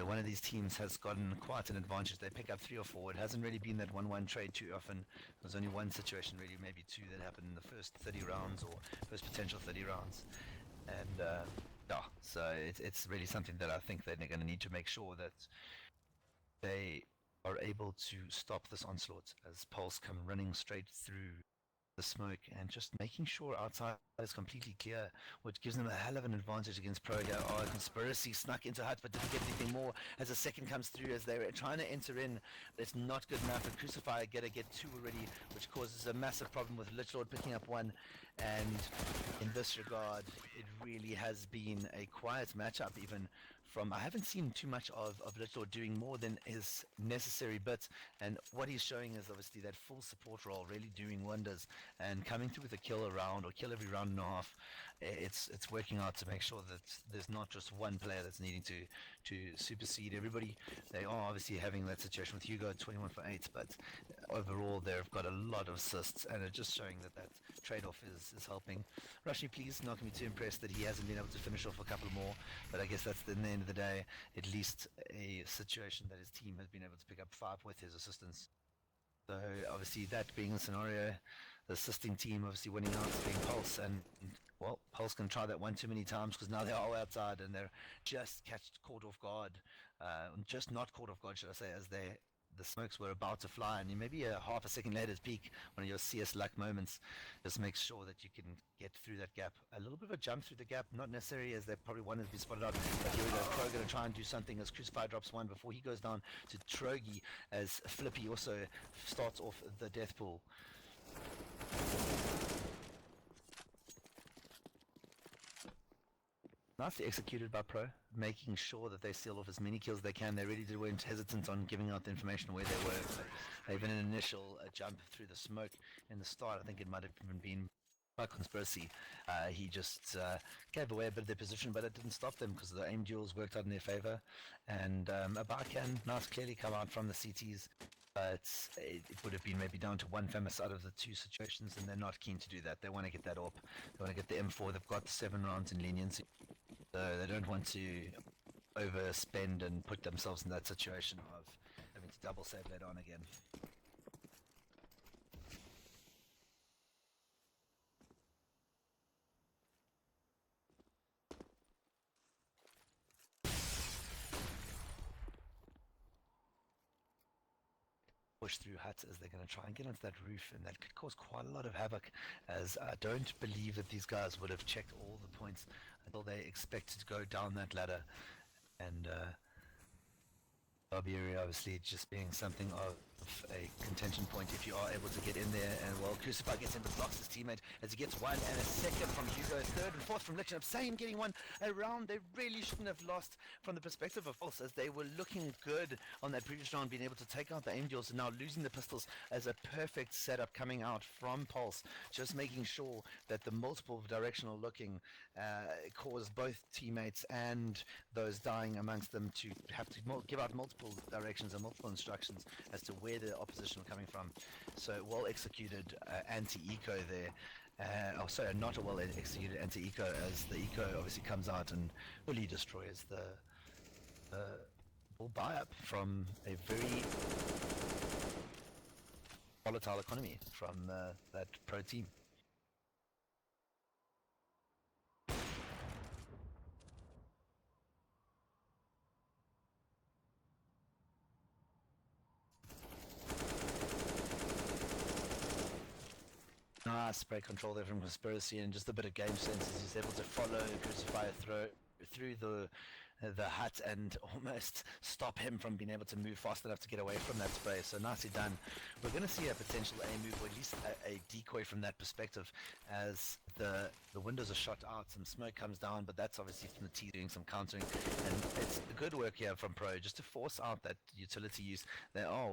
one of these teams has gotten quite an advantage. They pick up 3 or 4. It hasn't really been that 1-1 trade too often. There's only one situation, really, maybe 2 that happened in the first 30 rounds or first potential 30 rounds, and yeah, so it's really something that I think that they're going to need to make sure that they are able to stop this onslaught as Pulse come running straight through the smoke and just making sure outside is completely clear, which gives them a hell of an advantage against Pro here. Oh, Conspiracy snuck into Hut but didn't get anything more as a second comes through as they're trying to enter in. It's not good enough. And Crucifier get two already, which causes a massive problem with Litchlord picking up one. And in this regard, it really has been a quiet matchup even from, I haven't seen too much of Litchlord doing more than his necessary bits, and what he's showing is obviously that full support role really doing wonders and coming through with a kill a round or kill every round and a half. It's working out to make sure that there's not just one player that's needing to supersede everybody. They are obviously having that situation with Hugo at 21 for 8, but overall they've got a lot of assists and it's just showing that trade-off is helping. Rushy, please, not going to be too impressed that he hasn't been able to finish off a couple more, but I guess that's in the end of the day at least a situation that his team has been able to pick up 5 with his assistance. So obviously that being the scenario, the assisting team obviously winning out being Pulse, and well, Pulse can try that one too many times because now they're all outside and they're just caught off guard, just not caught off guard should I say, as the smokes were about to fly, and maybe a half a second later peak, one of your CS luck moments, just makes sure that you can get through that gap. A little bit of a jump through the gap, not necessarily as they probably wanted to be spotted out, but here we go, Pro going to try and do something as Crucify drops one before he goes down to Trogi, as Flippy also starts off the death pool. Nicely executed by Pro, making sure that they seal off as many kills as they can. They really weren't hesitant on giving out the information where they were. So even an initial jump through the smoke in the start, I think it might have even been by Conspiracy. He just gave away a bit of their position, but it didn't stop them because the aim duels worked out in their favor. And a bar can nice clearly come out from the CTs. But it would have been maybe down to one famous out of the two situations, and they're not keen to do that. They want to get that up. They want to get the M4. They've got the 7 rounds in leniency. So they don't want to overspend and put themselves in that situation of having to double save later on again. Push through huts as they're going to try and get onto that roof, and that could cause quite a lot of havoc, as I don't believe that these guys would have checked all the points until they expected to go down that ladder. And lobby area obviously just being something of a contention point if you are able to get in there. And well, Crucify gets in but blocks his teammate as he gets one and a second from Hugo, third and fourth from Liction. Same getting one around. They really shouldn't have lost from the perspective of Pulse, as they were looking good on that previous round, being able to take out the aim duels, and now losing the pistols as a perfect setup coming out from Pulse, just making sure that the multiple directional looking caused both teammates and those dying amongst them to have to give out multiple directions and multiple instructions as to where the opposition were coming from. So well executed anti-eco there. Oh, sorry, not a well executed anti-eco, as the eco obviously comes out and fully destroys the bull buy-up from a very volatile economy from that Pro team. Nice spray control there from Conspiracy, and just a bit of game sense as he's able to follow Crucifier through the hut and almost stop him from being able to move fast enough to get away from that spray. So nicely done. We're going to see a potential A move, or at least a decoy from that perspective, as the windows are shot out, some smoke comes down, but that's obviously from the T doing some countering, and it's good work here from Pro just to force out that utility use. They are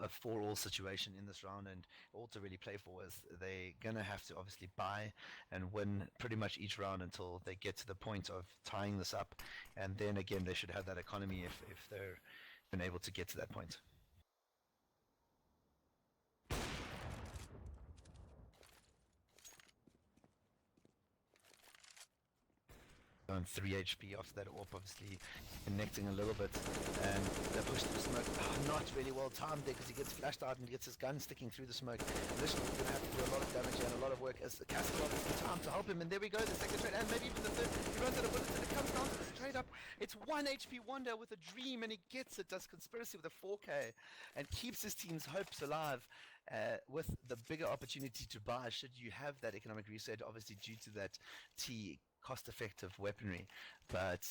a 4-all situation in this round, and all to really play for is they're gonna have to obviously buy and win pretty much each round until they get to the point of tying this up, and then again they should have that economy if they're been able to get to that point. On 3 HP after that AWP, obviously connecting a little bit, and they push through the smoke. Not really well timed there, because he gets flashed out and gets his gun sticking through the smoke. This is going to have to do a lot of damage and a lot of work, as the castle obviously time to help him, and there we go, the second trade, and maybe even the third. He runs out of bullets, and it comes down to the straight up. It's 1 HP Wonder with a dream, and he gets it, does Conspiracy with a 4K, and keeps his team's hopes alive with the bigger opportunity to buy, should you have that economic reset, obviously due to that T cost-effective weaponry. But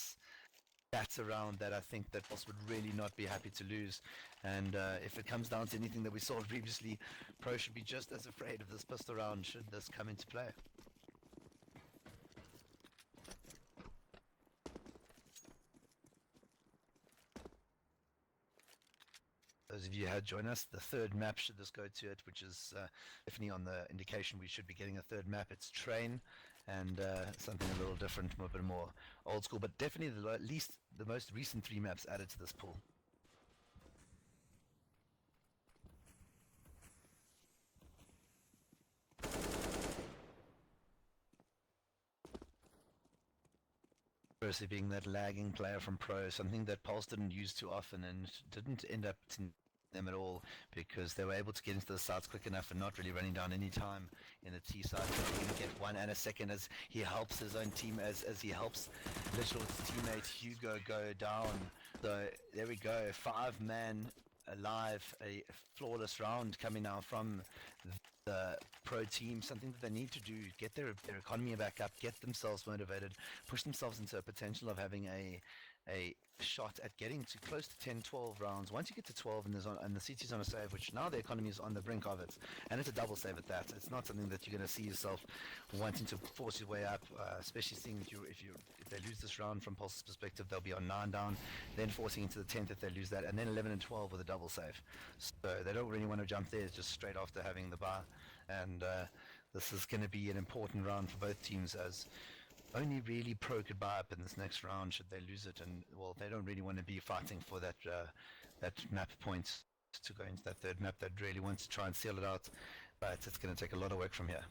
that's a round that I think that Pulse would really not be happy to lose. And if it comes down to anything that we saw previously, Pro should be just as afraid of this pistol round should this come into play. Those of you who had joined us, the third map should this go to it, which is definitely on the indication we should be getting a third map. It's Train, and something a little different, a bit more old school, but definitely at least the most recent 3 maps added to this pool. Firstly, being that lagging player from Pro, something that Pulse didn't use too often and didn't end up them at all, because they were able to get into the sides quick enough and not really running down any time in the T side. So he can get 1 and a second as he helps his own team, as he helps literally his teammate Hugo go down. So there we go, 5-man alive, a flawless round coming now from the Pro team, something that they need to do, get their economy back up, get themselves motivated, push themselves into a potential of having a shot at getting to close to 10-12 rounds. Once you get to 12 and the CT's on a save, which now the economy is on the brink of it, and it's a double save at that. It's not something that you're going to see yourself wanting to force your way up, especially seeing that if they lose this round from Pulse's perspective, they'll be on 9 down, then forcing into the 10th if they lose that, and then 11 and 12 with a double save. So they don't really want to jump there just straight after having the bye, and this is going to be an important round for both teams, as only really Pro could buy up in this next round should they lose it, and well, they don't really want to be fighting for that map point to go into that third map. They'd really want to try and seal it out, but it's going to take a lot of work from here.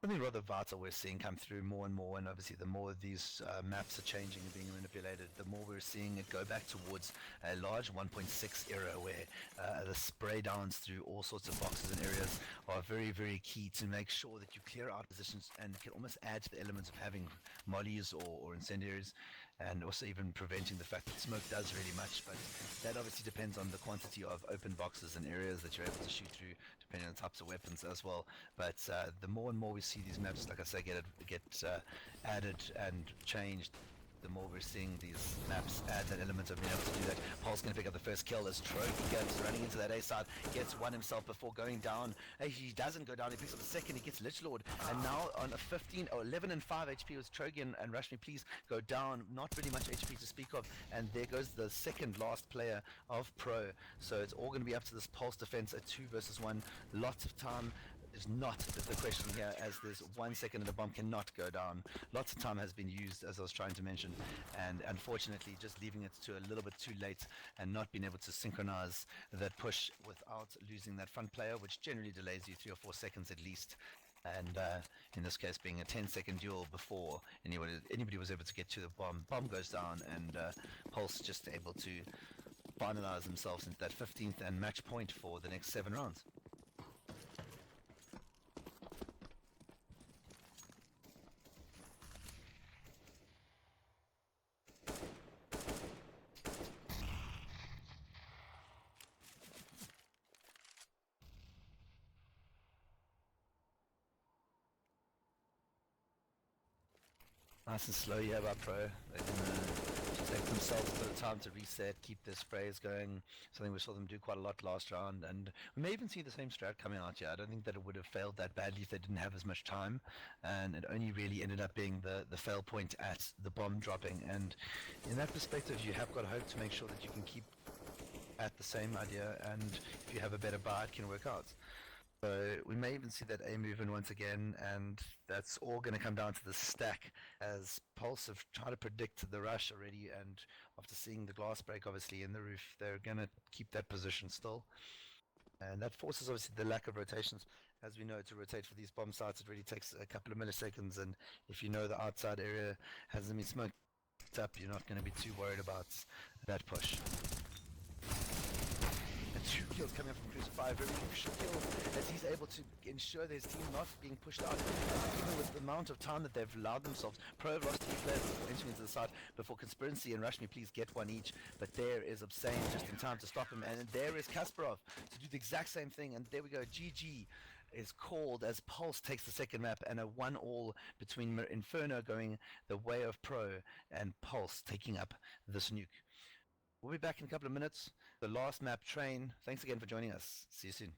Something rather vital we're seeing come through more and more, and obviously the more these maps are changing and being manipulated, the more we're seeing it go back towards a large 1.6 era where the spray downs through all sorts of boxes and areas are very, very key to make sure that you clear out positions and can almost add to the elements of having mollies or incendiaries, and also even preventing the fact that smoke does really much. But that obviously depends on the quantity of open boxes and areas that you're able to shoot through, depending on the types of weapons as well. But the more and more we see these maps, like I say, get added and changed, the more we're seeing these maps add that element of being able to do that. Paul's going to pick up the first kill as Trophy goes running into that A side, gets one himself before going down. He doesn't go down, he picks up the second, he gets Lich Lord, and now on a 15 or 11 and 5 HP with Trogian and Rush Me Please go down, not really much HP to speak of, and there goes the second last player of Pro. So it's all going to be up to this Pulse defense, a 2 versus 1, lots of time is not the question here, as there's 1 second and the bomb cannot go down. Lots of time has been used, as I was trying to mention, and unfortunately just leaving it to a little bit too late and not being able to synchronize that push without losing that front player, which generally delays you 3 or 4 seconds at least. And in this case being a 10-second duel before anybody was able to get to the bomb goes down, and Pulse just able to finalize themselves into that 15th and match point for the next 7 rounds. Nice and slow, yeah, by Pro. They're gonna take themselves a bit of time to reset, keep their sprays going. Something we saw them do quite a lot last round, and we may even see the same strat coming out here. I don't think that it would have failed that badly if they didn't have as much time, and it only really ended up being the fail point at the bomb dropping. And in that perspective, you have got hope to make sure that you can keep at the same idea, and if you have a better buy, it can work out. So we may even see that A movement once again, and that's all going to come down to the stack, as Pulse have tried to predict the rush already, and after seeing the glass break obviously in the roof, they're going to keep that position still. And that forces obviously the lack of rotations. As we know, to rotate for these bomb sites, it really takes a couple of milliseconds. And if you know the outside area hasn't been smoked up, you're not going to be too worried about that push. And 2 kills coming up from Crucify, very crucial kill as he's able to ensure that his team not being pushed out. Even with the amount of time that they've allowed themselves, Pro have lost 2 players entering into the side before Conspiracy and Rush Me please get one each. But there is Obscene just in time to stop him, and there is Kasparov to do the exact same thing. And there we go, GG is called as Pulse takes the second map, and a 1-all between Inferno going the way of Pro and Pulse taking up this nuke. We'll be back in a couple of minutes. The last map, Train. Thanks again for joining us. See you soon.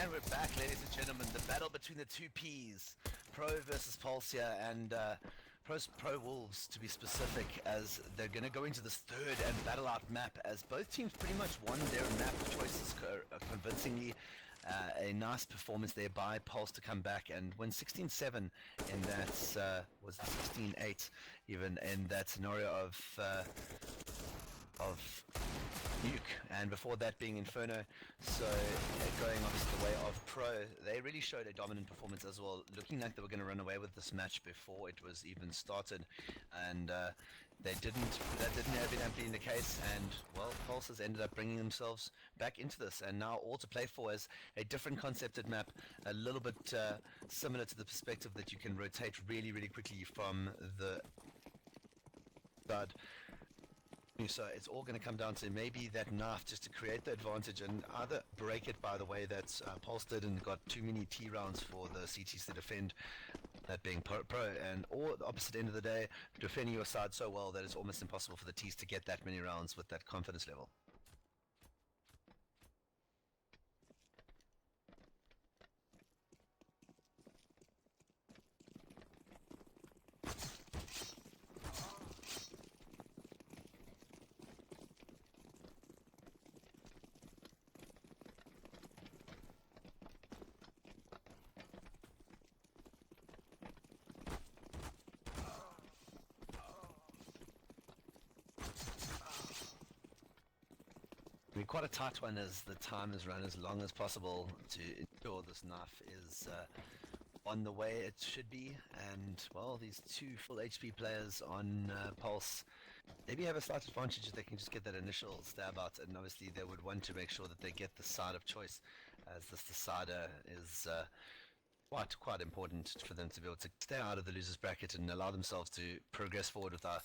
And we're back, ladies and gentlemen. The battle between the two Ps, Pro versus Pulse here, and PROwolves to be specific, as they're going to go into this third and battle out map, as both teams pretty much won their map choices convincingly. A nice performance there by Pulse to come back and win 16-7 in that, was 16-8 even, in that scenario of Nuke, and before that being Inferno. So going obviously the way of Pro, they really showed a dominant performance as well, looking like they were going to run away with this match before it was even started, and they didn't. That didn't evidently being the case, and well, Pulse has ended up bringing themselves back into this, and now all to play for is a different concepted map, a little bit similar to the perspective that you can rotate really quickly from the side. So it's all going to come down to maybe that knife just to create the advantage and either break it by the way that Pulse did and got too many T rounds for the CTs to defend, that being pro, and or the opposite end of the day, defending your side so well that it's almost impossible for the Ts to get that many rounds with that confidence level. I mean, quite a tight one as the time is run as long as possible to ensure this knife is on the way it should be. And well, these two full HP players on Pulse maybe have a slight advantage if they can just get that initial stab out, and obviously they would want to make sure that they get the side of choice, as this decider is quite important for them to be able to stay out of the losers bracket and allow themselves to progress forward with a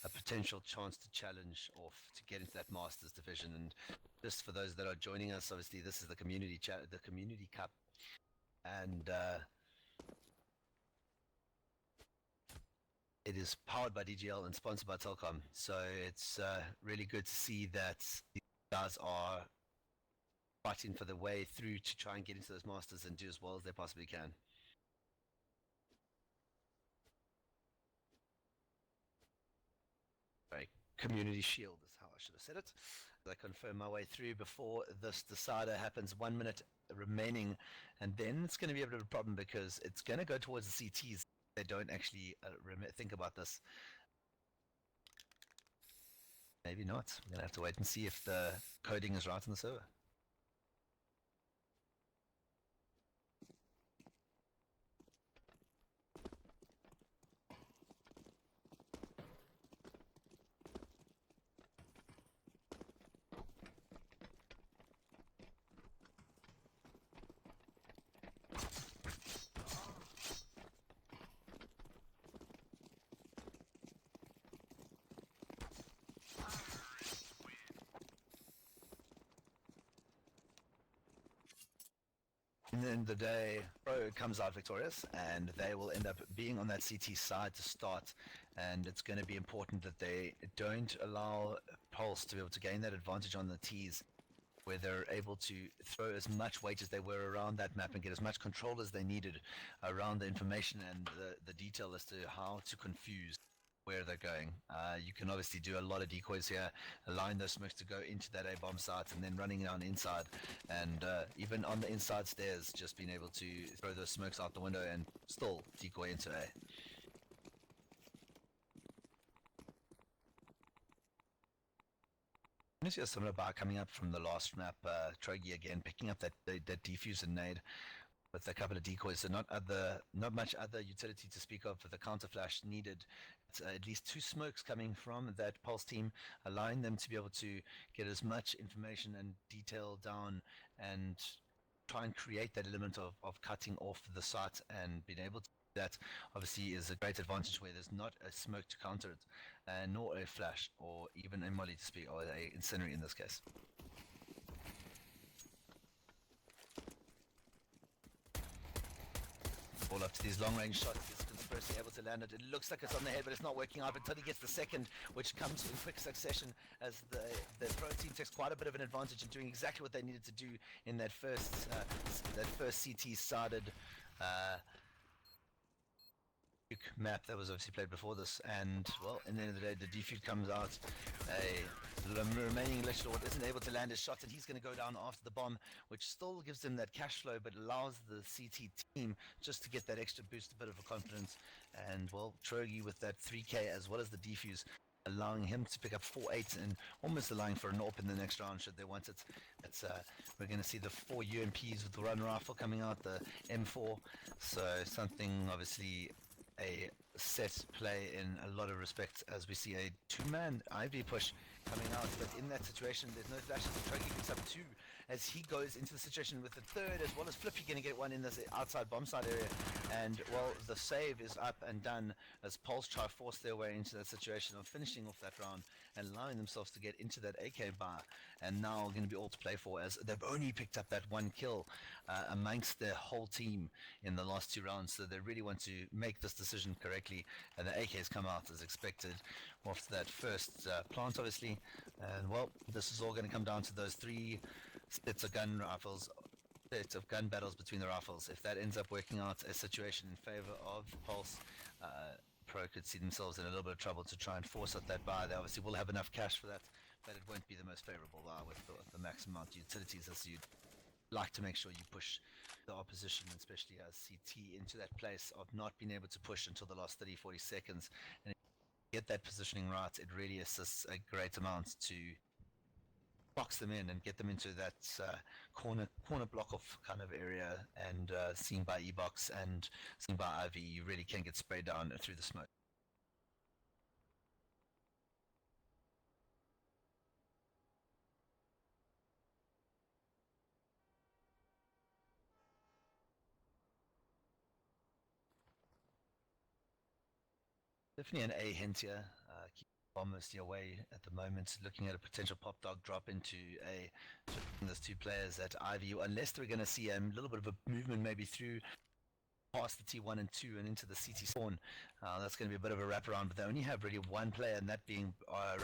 potential chance to challenge off to get into that Masters division. And just for those that are joining us, obviously this is the community cup, and it is powered by DGL and sponsored by Telkom. So it's really good to see that these guys are fighting for the way through to try and get into those Masters and do as well as they possibly can. Right, community shield is how I should have said it. I confirm my way through before this decider happens. 1 minute remaining, and then it's going to be a bit of a problem because it's going to go towards the CTs. They don't actually think about this. Maybe not. We're going to have to wait and see if the coding is right on the server. At the end of the day, Pro comes out victorious, and they will end up being on that CT side to start, and it's going to be important that they don't allow Pulse to be able to gain that advantage on the Ts, where they're able to throw as much weight as they were around that map and get as much control as they needed around the information and the detail as to how to confuse where they're going. You can obviously do a lot of decoys here, allowing those smokes to go into that A-bomb site and then running down inside, and even on the inside stairs, just being able to throw those smokes out the window and still decoy into A. I see a similar bar coming up from the last map, Trogi again, picking up that defuse and nade with a couple of decoys, so not much other utility to speak of for the counter flash needed. It's, at least 2 smokes coming from that Pulse team, allowing them to be able to get as much information and detail down and try and create that element of cutting off the site, and being able to do that obviously is a great advantage where there's not a smoke to counter it, nor a flash or even a molly to speak, or a incendiary in this case. All up to these long-range shots. Is Conspiracy able to land it? It looks like it's on the head, but it's not working out until he gets the second, which comes in quick succession as the pro team takes quite a bit of an advantage in doing exactly what they needed to do in that first CT-sided map that was obviously played before this. And, well, in the end of the day, the defuse comes out. The remaining Lich Lord isn't able to land his shot, and he's going to go down after the bomb, which still gives him that cash flow, but allows the CT team just to get that extra boost, a bit of a confidence. And, well, Trogi with that 3k as well as the defuse, allowing him to pick up 4-8 and almost allowing for an AWP in the next round should they want it. We're going to see the 4 UMPs with the run rifle coming out, the M4, so something obviously a set play in a lot of respects as we see a two-man IV push coming out, but in that situation there's no flashes. Trogi picks up 2 as he goes into the situation with the third, as well as Flippy going to get one in this outside bomb side area. And, well, the save is up and done as Pulse try to force their way into that situation of finishing off that round and allowing themselves to get into that AK bar, and now going to be all to play for as they've only picked up that 1 kill amongst their whole team in the last 2 rounds, so they really want to make this decision correctly, and the AKs come out as expected after that first plant obviously. And, well, this is all going to come down to those 3 sets of gun battles between the rifles. If that ends up working out a situation in favor of Pulse, Pro could see themselves in a little bit of trouble to try and force out that buy. They obviously will have enough cash for that, but it won't be the most favorable buy with the maximum amount of utilities, as you'd like to make sure you push the opposition, especially as CT, into that place of not being able to push until the last 30-40 seconds. And if you get that positioning right, it really assists a great amount to box them in and get them into that corner block off kind of area, and seen by E-Box and seen by IV, you really can get sprayed down through the smoke. Definitely an A hint here. Keep bomb mostly away at the moment, looking at a potential pop dog drop into a those 2 players at IV, unless we're going to see a little bit of a movement maybe through past the T1 and 2 and into the CT spawn. That's going to be a bit of a wraparound, but they only have really 1 player, and that being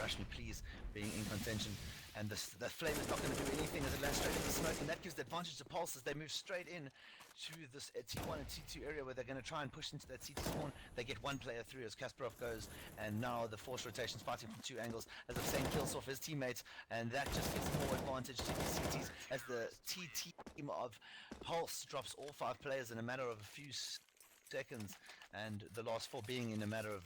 Rush Me Please being in contention. And the flame is not going to do anything as it lands straight into the smoke, and that gives the advantage to Pulse as they move straight in to this T1 and T2 area where they're going to try and push into that CT spawn. They get 1 player through as Kasparov goes, and now the force rotation's fighting from 2 angles as Hussein kills off his teammates, and that just gives more advantage to the CTs as the TT team of Pulse drops all 5 players in a matter of a few seconds, and the last 4 being in a matter of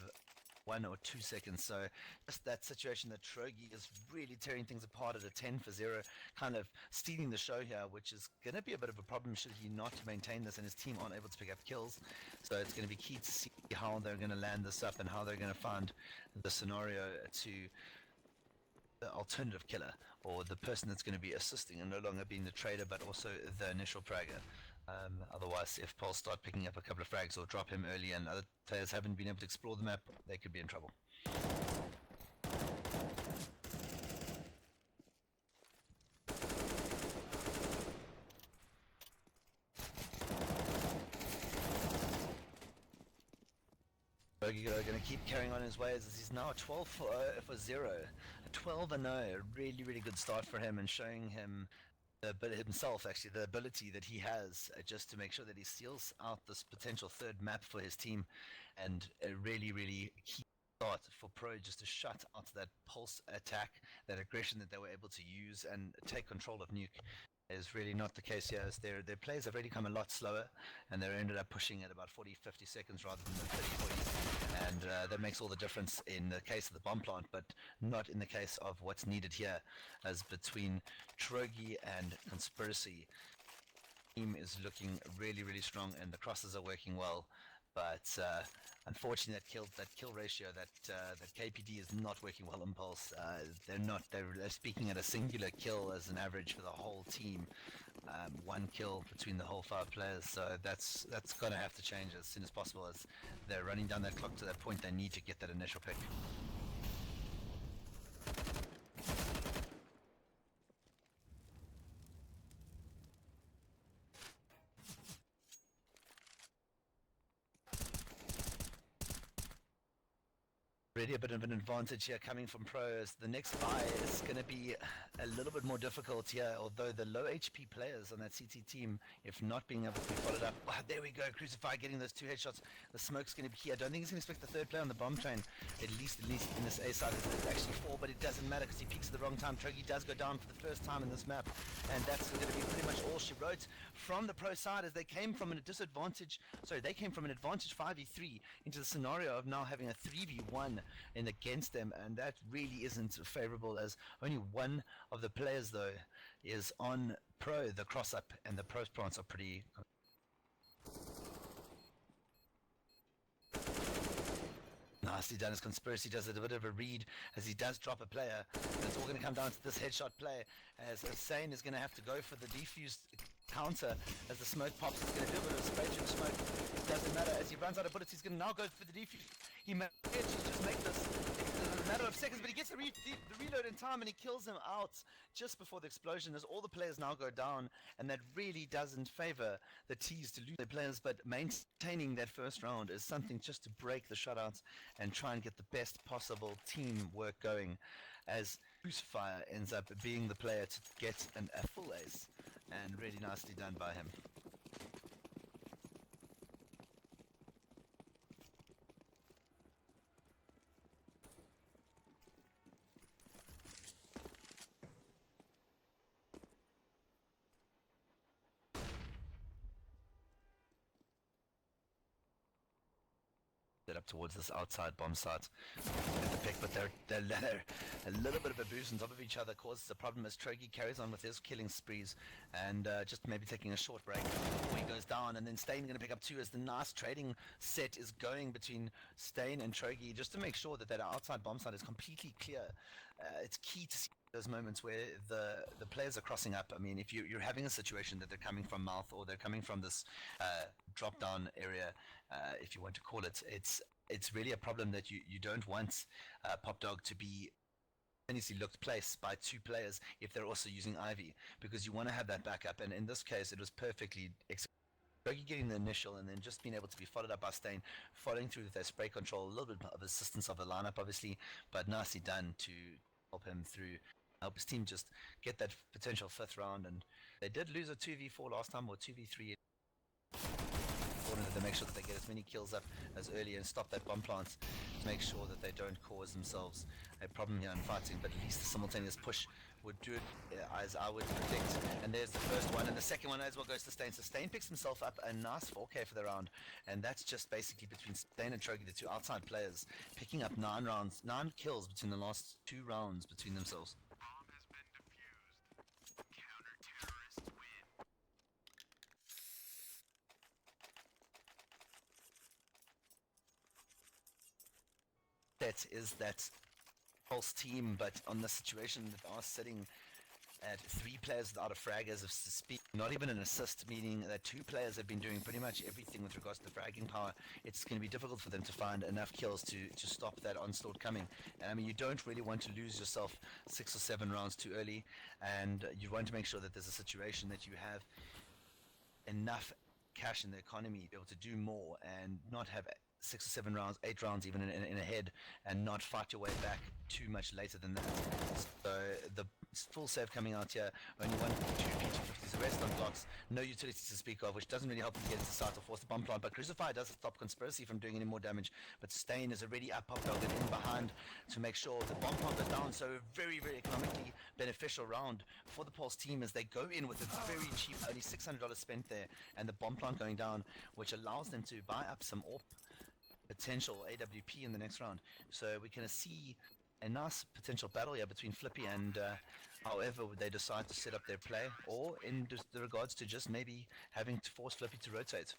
1 or 2 seconds. So just that situation that Trogi is really tearing things apart at a 10-0, kind of stealing the show here, which is going to be a bit of a problem should he not maintain this and his team aren't able to pick up kills. So it's going to be key to see how they're going to land this up and how they're going to find the scenario to the alternative killer, or the person that's going to be assisting and no longer being the trader but also the initial fragger. Otherwise, if Pulse start picking up a couple of frags or drop him early and other players haven't been able to explore the map, they could be in trouble. Going to keep carrying on his ways as he's now 12 for 0. A 12-0, a really, really good start for him, and showing him himself actually the ability that he has just to make sure that he steals out this potential 3rd map for his team, and a really, really key start for Pro just to shut out that Pulse attack, that aggression that they were able to use and take control of Nuke. Is really not the case here, as their plays have already come a lot slower, and they ended up pushing at about 40-50 seconds rather than the 30-40s, and that makes all the difference in the case of the bomb plant, but not in the case of what's needed here, as between Trogi and Conspiracy, team is looking really, really strong and the crosses are working well, but unfortunately that kill ratio, that KPD is not working well in Pulse. They're speaking at a singular kill as an average for the whole team, 1 kill between the whole 5 players, so that's going to have to change as soon as possible, as they're running down that clock to that point. They need to get that initial pick. Really a bit of an advantage here coming from pros. The next buy is going to be a little bit more difficult here, although the low HP players on that CT team, if not being able to be followed up, there we go, Crucify getting those 2 headshots. The smoke's going to be here. I don't think he's going to expect the third player on the bomb train, at least in this A side. It's actually 4, but it doesn't matter because he peeks at the wrong time. Trogi does go down for the first time in this map, and that's going to be pretty much all she wrote from the pro side, as they came from an advantage 5v3 into the scenario of now having a 3v1 in against them, and that really isn't favorable, as only one of the players though is on pro, the cross up, and the pros plants are pretty nicely done. As Conspiracy does a bit of a read as he does drop a player, and it's all going to come down to this headshot play, as Sane is going to have to go for the defused counter as the smoke pops. He's going to do a bit of a spray through the smoke. It doesn't matter, as he runs out of bullets, he's going to now go for the defuse. He manages to just make this in a matter of seconds, but he gets the reload in time, and he kills him out just before the explosion, as all the players now go down, and that really doesn't favor the T's to lose their players, but maintaining that first round is something just to break the shutouts and try and get the best possible teamwork going, as Crucifier ends up being the player to get a full ace, and really nicely done by him. Up towards this outside bomb site at the pick, but they're a little bit of a boost on top of each other causes a problem as Trogi carries on with his killing sprees, and just maybe taking a short break before he goes down, and then Stain going to pick up 2 as the nice trading set is going between Stain and Trogi just to make sure that that outside bomb site is completely clear. It's key to see those moments where the players are crossing up. I mean, if you're having a situation that they're coming from mouth, or they're coming from this drop down area, if you want to call it, it's really a problem that you don't want Pop Dog to be continuously looked placed by 2 players if they're also using Ivy, because you want to have that backup, and in this case it was perfectly Bogey getting the initial and then just being able to be followed up by Stain, following through with their spray control, a little bit of assistance of the lineup obviously, but nicely done to help him through, help his team just get that potential 5th round. And they did lose a 2v4 last time, or 2v3, to make sure that they get as many kills up as early and stop that bomb plant, to make sure that they don't cause themselves a problem here in fighting, but at least the simultaneous push would do it as I would predict. And there's the first one, and the second one as well goes to Stain. So Stain picks himself up a nice 4k for the round, and that's just basically between Stain and Trogi, the 2 outside players, picking up 9 kills between the last 2 rounds between themselves. That is that Pulse team, but on the situation that are sitting at 3 players without a frag as of speak, not even an assist, meaning that 2 players have been doing pretty much everything with regards to the fragging power. It's going to be difficult for them to find enough kills to stop that onslaught coming. And I mean, you don't really want to lose yourself 6 or 7 rounds too early, and you want to make sure that there's a situation that you have enough cash in the economy to be able to do more and not have 6 or 7 rounds, 8 rounds even in a head, and not fight your way back too much later than that. So the full save coming out here, only 1, 2 P250s, the rest on blocks, no utilities to speak of, which doesn't really help them get into sight or force the bomb plant, but Crucify does stop Conspiracy from doing any more damage, but Stain is already up, Pop Dog and in behind to make sure the bomb plant goes down. So very, very economically beneficial round for the Pulse team as they go in with a very cheap, only $600 spent there, and the bomb plant going down, which allows them to buy up some AWP potential AWP in the next round. So we can see a nice potential battle here between Flippy and however they decide to set up their play, or in the regards to just maybe having to force Flippy to rotate.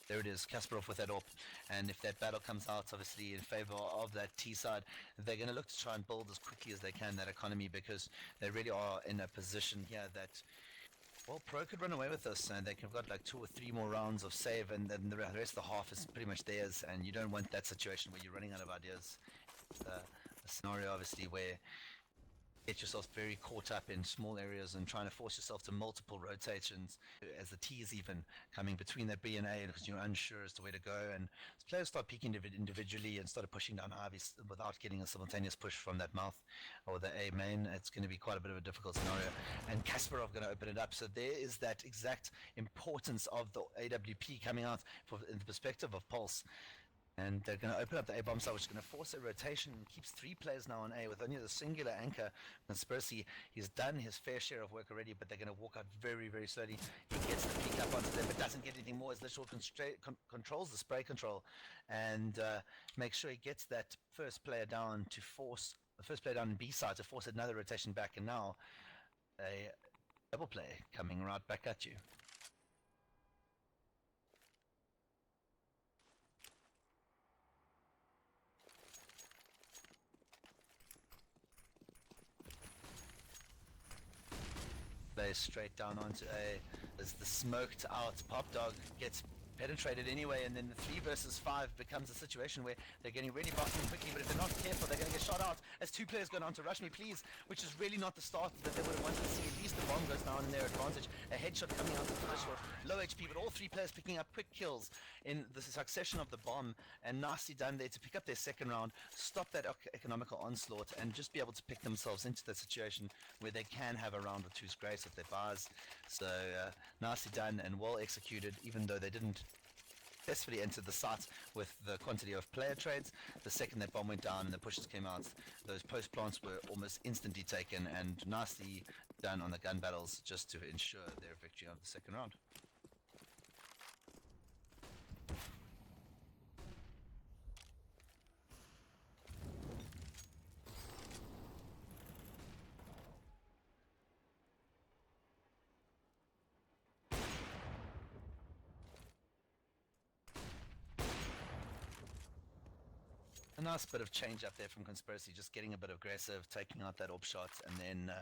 There it is, Kasparov with that AWP, and if that battle comes out obviously in favor of that T side, they're going to look to try and build as quickly as they can that economy, because they really are in a position here that, well, Pro could run away with this, and they have got like 2 or 3 more rounds of save, and then the rest of the half is pretty much theirs, and you don't want that situation where you're running out of ideas. A scenario obviously where get yourself very caught up in small areas and trying to force yourself to multiple rotations as the T is even coming between that B and A because you're unsure as to where to go. And players start peeking individually and started pushing down Ivy's without getting a simultaneous push from that mouth or the A main. It's going to be quite a bit of a difficult scenario. And Kasparov going to open it up. So there is that exact importance of the AWP coming out in the perspective of Pulse. And they're going to open up the A bomb site, which is going to force a rotation and keeps 3 players now on A with only the singular anchor. Conspiracy, he's done his fair share of work already, but they're going to walk out very, very slowly. He gets the peek up onto them, but doesn't get anything more as Literal controls the spray control and makes sure he gets that first player down to force the first player down in B side to force another rotation back. And now a double play coming right back at you. Straight down onto A as the smoked out Pop Dog gets penetrated anyway, and then the 3 versus 5 becomes a situation where they're getting really fast and quickly, but if they're not careful they're going to get shot out as 2 players go down to Rush Me Please, which is really not the start that they would have wanted to see. At least the bomb goes down in their advantage, a headshot coming out of the flash shot, low HP, but all 3 players picking up quick kills in the succession of the bomb, and nicely done there to pick up their second round, stop that economical onslaught, and just be able to pick themselves into the situation where they can have a round or two's grace if they buys. So nicely done and well executed, even though they didn't successfully entered the site with the quantity of player trades. The second that bomb went down and the pushes came out, those post plants were almost instantly taken, and nicely done on the gun battles just to ensure their victory of the second round. A nice bit of change up there from Conspiracy, just getting a bit aggressive, taking out that AWP shot, and then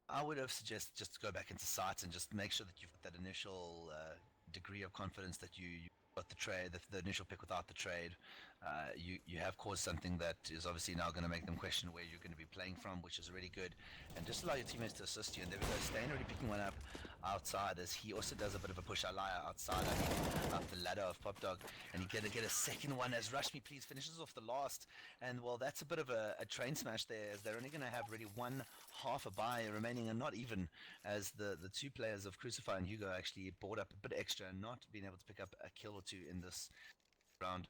I would have suggested just to go back into sight and just make sure that you've got that initial degree of confidence that you got the trade, the initial pick without the trade. You have caused something that is obviously now going to make them question where you're going to be playing from, which is really good. And just allow your teammates to assist you. And there we go, Stain already picking one up outside as he also does a bit of a push outside, I think, up the ladder of Pop Dog. And he's going to get a second one as Rush Me Please finishes off the last. And well, that's a bit of a train smash there, as they're only going to have really one half a buy remaining, and not even, as the 2 players of Crucify and Hugo actually bought up a bit extra and not being able to pick up a kill or 2 in this round.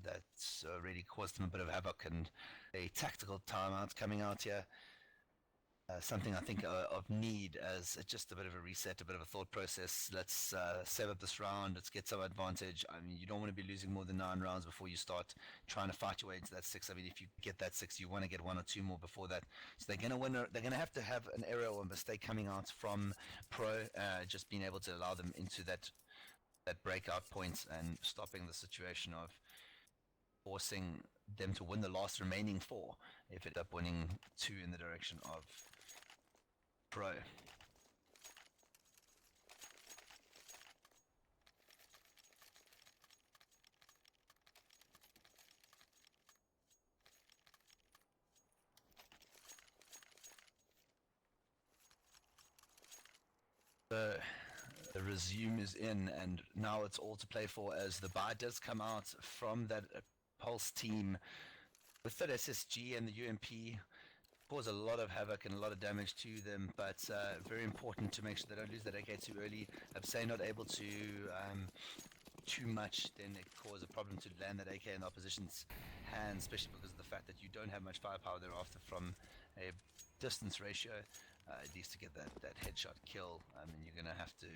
That's really caused them a bit of havoc, and a tactical timeout coming out here. Something I think of need as just a bit of a reset, a bit of a thought process. Let's save up this round, let's get some advantage. I mean, you don't want to be losing more than 9 rounds before you start trying to fight your way into that 6. I mean, if you get that 6, you want to get 1 or 2 more before that. So they're going to win. They're going to have an error or a mistake coming out from Pro, just being able to allow them into that breakout point and stopping the situation of forcing them to win the last remaining 4 if it ends up winning 2 in the direction of Pro. The resume is in, and now it's all to play for as the buy does come out from that Pulse team with that SSG and the UMP. Cause a lot of havoc and a lot of damage to them, but very important to make sure they don't lose that AK too early. Say not able to too much, then it causes a problem to land that AK in the opposition's hands, especially because of the fact that you don't have much firepower thereafter from a distance ratio. At least to get that headshot kill, and you're going to have to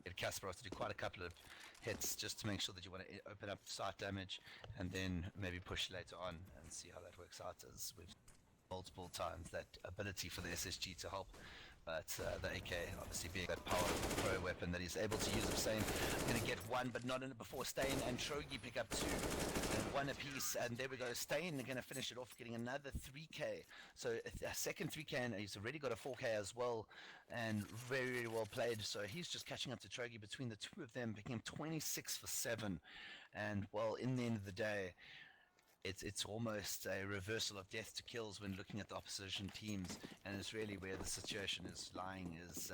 get Kasparov to do quite a couple of hits just to make sure that you want to open up site damage, and then maybe push later on and see how that works out, as we've multiple times that ability for the SSG to help. But the AK obviously being that powerful pro weapon that he's able to use. of Stain going to get 1, but not in it before Stain and Trogi pick up 2 and 1 apiece, and there we go. Stain going to finish it off, getting another 3k, so a second 3k, and he's already got a 4k as well, and very, very well played. So he's just catching up to Trogi between the 2 of them, picking him 26 for 7. And well, in the end of the day, it's almost a reversal of death to kills when looking at the opposition teams, and it's really where the situation is lying is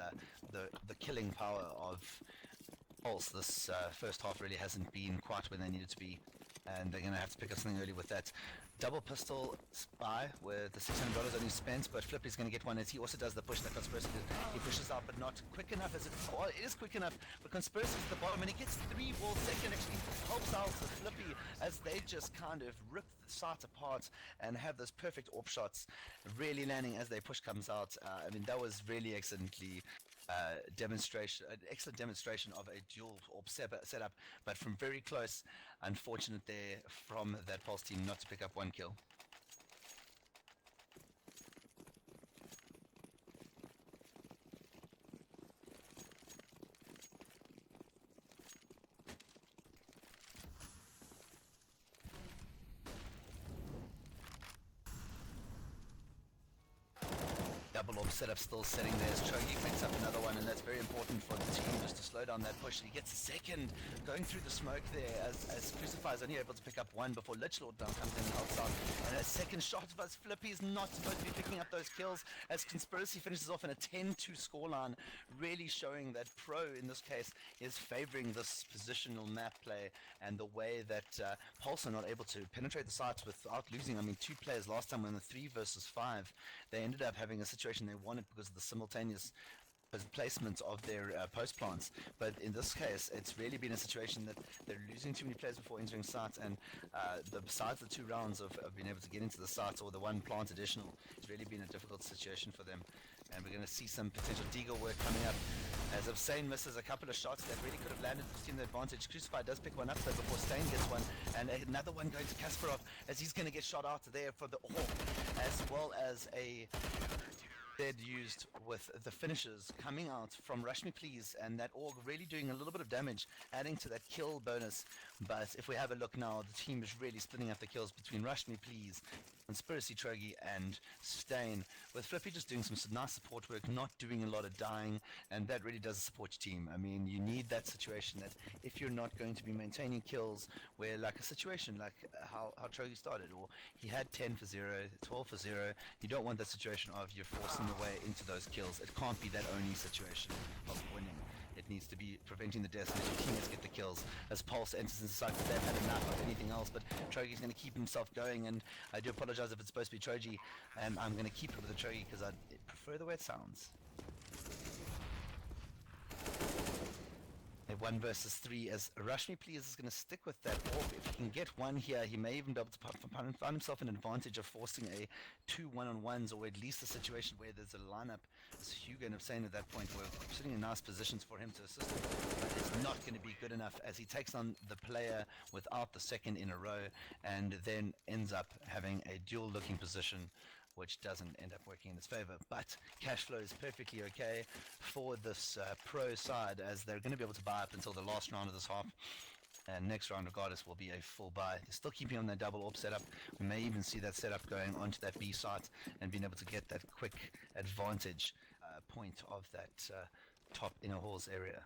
the killing power of Pulse. This first half really hasn't been quite where they needed to be, and they're going to have to pick up something early with that. Double pistol spy where the $600 only spent, but Flippy's going to get one as he also does the push that Conspiracy did. He pushes out, but not quick enough as it. Well, it is quick enough, but Conspiracy's at the bottom and he gets 3 balls second. Actually helps out Flippy as they just kind of rip the sight apart and have those perfect AWP shots really landing as their push comes out. I mean, that was really excellently demonstration, an excellent demonstration of a dual AWP setup, but from very close. Unfortunate there from that Pulse team not to pick up one kill. Double AWP setup still sitting there as Chogi picks up another one, and that's very important for the team just to slow down that push. And he gets a second going through the smoke there as Crucify is only able to pick up one before Lichlord now comes in and helps out. And a second shot, but Flippy is not supposed to be picking up those kills as Conspiracy finishes off in a 10-2 scoreline, really showing that Pro in this case is favoring this positional map play and the way that Pulse are not able to penetrate the sites without losing. I mean, 2 players last time when the 3 versus 5, they ended up having a situation they wanted because of the simultaneous placement of their post plants. But in this case, it's really been a situation that they're losing too many players before entering sites, and besides the 2 rounds of being able to get into the sites or the 1 plant additional, it's really been a difficult situation for them. And we're going to see some potential deagle work coming up as Hussein misses a couple of shots that really could have landed to the advantage. Crucify does pick one up though before Stain gets one, and another one going to Kasparov as he's going to get shot out there for the AWP, as well as a used with the finishers coming out from Rush Me Please, and that AUG really doing a little bit of damage, adding to that kill bonus. But if we have a look now, the team is really splitting up the kills between Rush Me Please, Conspiracy Trogi, and Stain, with Flippy just doing some nice support work, not doing a lot of dying, and that really does support your team. I mean, you need that situation that if you're not going to be maintaining kills, where like a situation like how Trogi started, or he had 10 for 0, 12 for 0, you don't want that situation of you're forcing the way into those kills. It can't be that only situation of winning. It needs to be preventing the deaths and your teammates get the kills. As Pulse enters into sight, they've had enough of anything else, but Trogi's going to keep himself going, and I do apologize if it's supposed to be Trogi, and I'm going to keep it with the Trogi because I prefer the way it sounds. 1 versus 3 as Rush Me Please is going to stick with that AWP. If he can get one here, he may even be able to find himself an advantage of forcing a 2 1-on-1s, or at least a situation where there's a lineup, as Hugo and Hussein at that point were sitting in nice positions for him to assist him. But it's not going to be good enough as he takes on the player without the second in a row, and then ends up having a dual looking position, which doesn't end up working in his favor. But cash flow is perfectly okay for this Pro side, as they're going to be able to buy up until the last round of this half. And next round, regardless, will be a full buy. They're still keeping on their double AWP setup. We may even see that setup going onto that B site and being able to get that quick advantage point of that top inner halls area.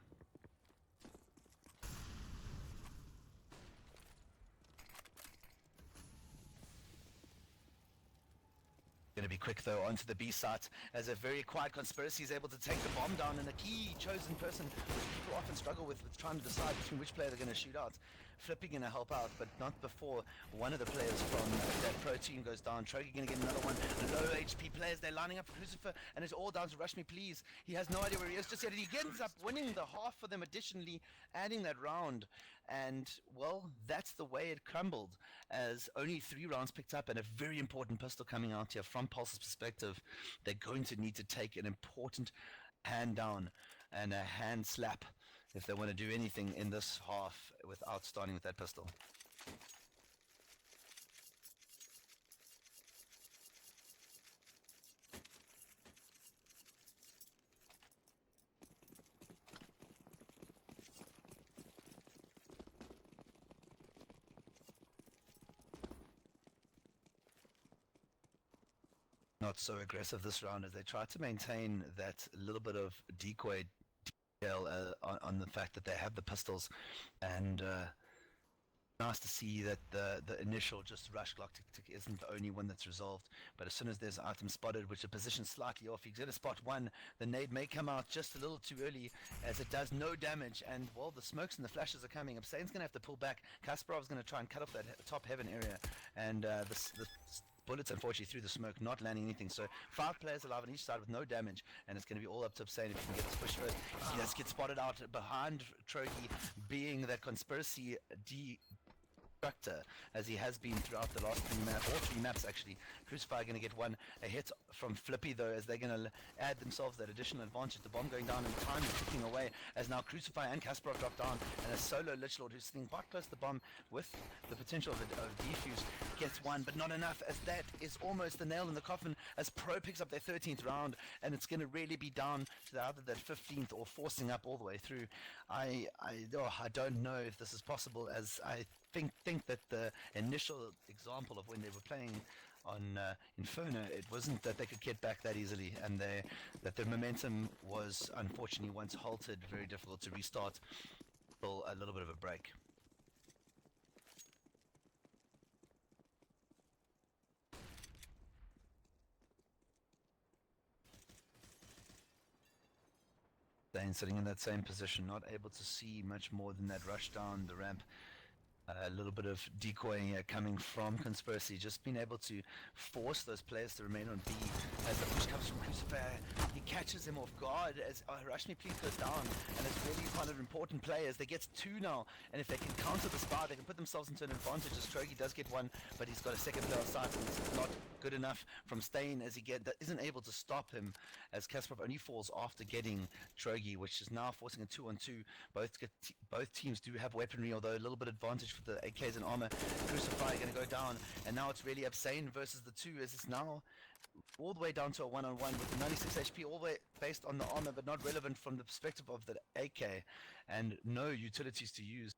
Going to be quick though onto the B site as a very quiet Conspiracy is able to take the bomb down, and a key chosen person which people often struggle with trying to decide between which player they're going to shoot out. Flippy going to help out, but not before one of the players from that Pro team goes down. Trogi going to get another one. Low HP players, they're lining up for Crucifer, and it's all down to Rush Me Please. He has no idea where he is just yet, and he ends up winning the half for them, additionally adding that round. And well, that's the way it crumbled, as only 3 rounds picked up and a very important pistol coming out here from Pulse's perspective. They're going to need to take an important hand down and a hand slap if they want to do anything in this half without starting with that pistol. Not so aggressive this round as they try to maintain that little bit of decoy detail on the fact that they have the pistols, and Nice to see that the initial just rush clock tick isn't the only one that's resolved, but as soon as there's an item spotted which is positioned slightly off, he's going to spot one. The nade may come out just a little too early as it does no damage, and while the smokes and the flashes are coming, Abstain's going to have to pull back. Kasparov's going to try and cut off that top heaven area, and the bullets unfortunately through the smoke not landing anything. So 5 players alive on each side with no damage, and it's going to be all up to Abstain if he can get this push first. He does get spotted out behind Trogi, being that conspiracy as he has been throughout the last 3 maps, all 3 maps actually. Crucify going to get a hit from Flippy though, as they're going to add themselves that additional advantage. The bomb going down and time is ticking away as now Crucify and Kasparov drop down, and a solo Lichlord who's sitting quite close to the bomb with the potential of defuse gets one, but not enough, as that is almost the nail in the coffin as Pro picks up their 13th round, and it's going to really be down to either that 15th or forcing up all the way through. I don't know if this is possible, as I think that the initial example of when they were playing on Inferno, it wasn't that they could get back that easily, and that their momentum was unfortunately once halted, very difficult to restart till a little bit of a break. Dane sitting in that same position, not able to see much more than that rush down the ramp. A little bit of decoying here coming from Conspiracy, just being able to force those players to remain on B as the push comes from Crucify. He catches him off guard as Rush Me Please goes down, and it's really kind of important play as they get 2 now, and if they can counter the spy, they can put themselves into an advantage as Trogi does get one, but he's got a second player on site, and it's not good enough from Stain as that isn't able to stop him, as Kasparov only falls after getting Trogi, which is now forcing a 2-on-2. Both teams do have weaponry, although a little bit advantage for the AKs and armor. Crucify going to go down, and now it's really Abstain versus the 2, as it's now all the way down to a 1-on-1 with the 96 HP, all the way based on the armor, but not relevant from the perspective of the AK, and no utilities to use.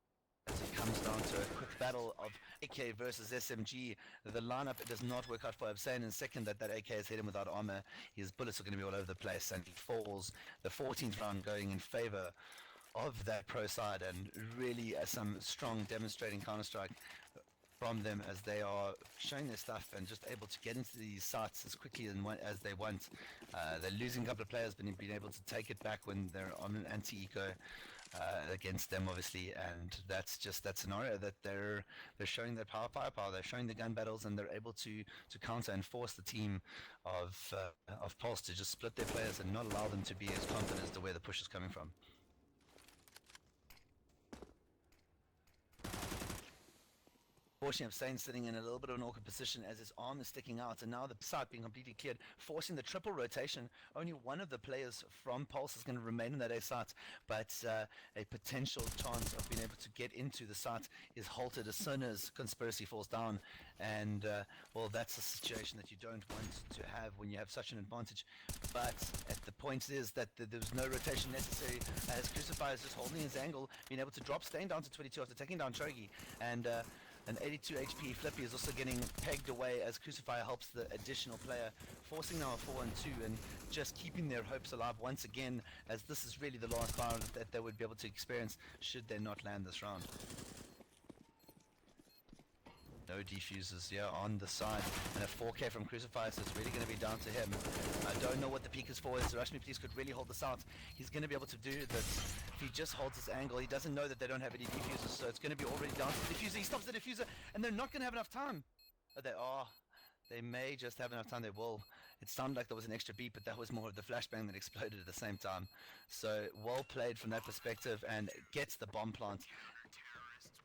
As it comes down to a quick battle of AK versus SMG, the lineup, it does not work out for Abstain. In second, that AK has hit him without armor, his bullets are going to be all over the place, and he falls. The 14th round going in favor of that pro side, and really some strong demonstrating Counter-Strike from them as they are showing their stuff and just able to get into these sites as quickly as they want. They're losing a couple of players, but being able to take it back when they're on an anti-eco against them, obviously, and that's just that scenario that they're showing their firepower, they're showing the gun battles, and they're able to counter and force the team of Pulse to just split their players and not allow them to be as confident as to where the push is coming from. Fortunately, Abstain sitting in a little bit of an awkward position as his arm is sticking out, and now the site being completely cleared, forcing the triple rotation. Only one of the players from Pulse is going to remain in that A site, but a potential chance of being able to get into the site is halted as soon as Conspiracy falls down, and well, that's a situation that you don't want to have when you have such an advantage. But at the point is that there's no rotation necessary, as Crucify is just holding his angle, being able to drop Stain down to 22 after taking down Trogi, and an 82 HP Flippy is also getting pegged away as Crucifier helps the additional player, forcing now a 4-on-2 and just keeping their hopes alive once again, as this is really the last round that they would be able to experience should they not land this round. No defusers here on the side, and a 4K from Crucifier, so it's really going to be down to him. I don't know what the peak is for, as Rush Me Please could really hold this out. He's going to be able to do this if he just holds his angle. He doesn't know that they don't have any defusers, so it's going to be already down to the diffuser. He stops the diffuser, and they're not going to have enough time. They may just have enough time. They will. It sounded like there was an extra beat, but that was more of the flashbang that exploded at the same time. So well played from that perspective, and gets the bomb plant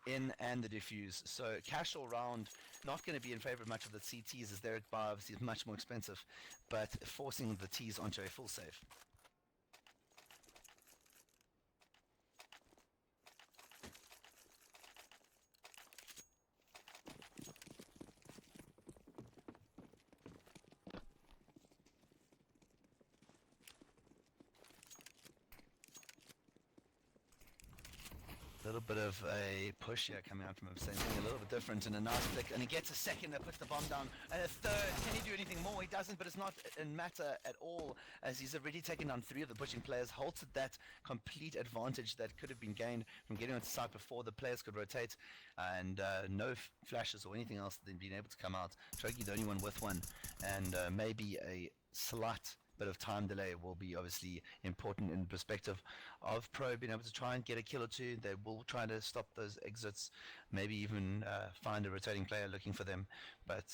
in and the diffuse. So cash all round, not going to be in favor of much of the CTs, as their buy obviously is much more expensive, but forcing the Ts onto a full save. little bit of a push here coming out from him, something a little bit different, and a nice flick, and he gets a second that puts the bomb down, and a third. Can he do anything more? He doesn't, but it's not a matter at all, as he's already taken down 3 of the pushing players, halted that complete advantage that could have been gained from getting onto site before the players could rotate, and no flashes or anything else than being able to come out. Trogi the only one with one, and maybe a slight bit of time delay will be obviously important in perspective of Pro being able to try and get a kill or two. They will try to stop those exits, maybe even find a rotating player looking for them, but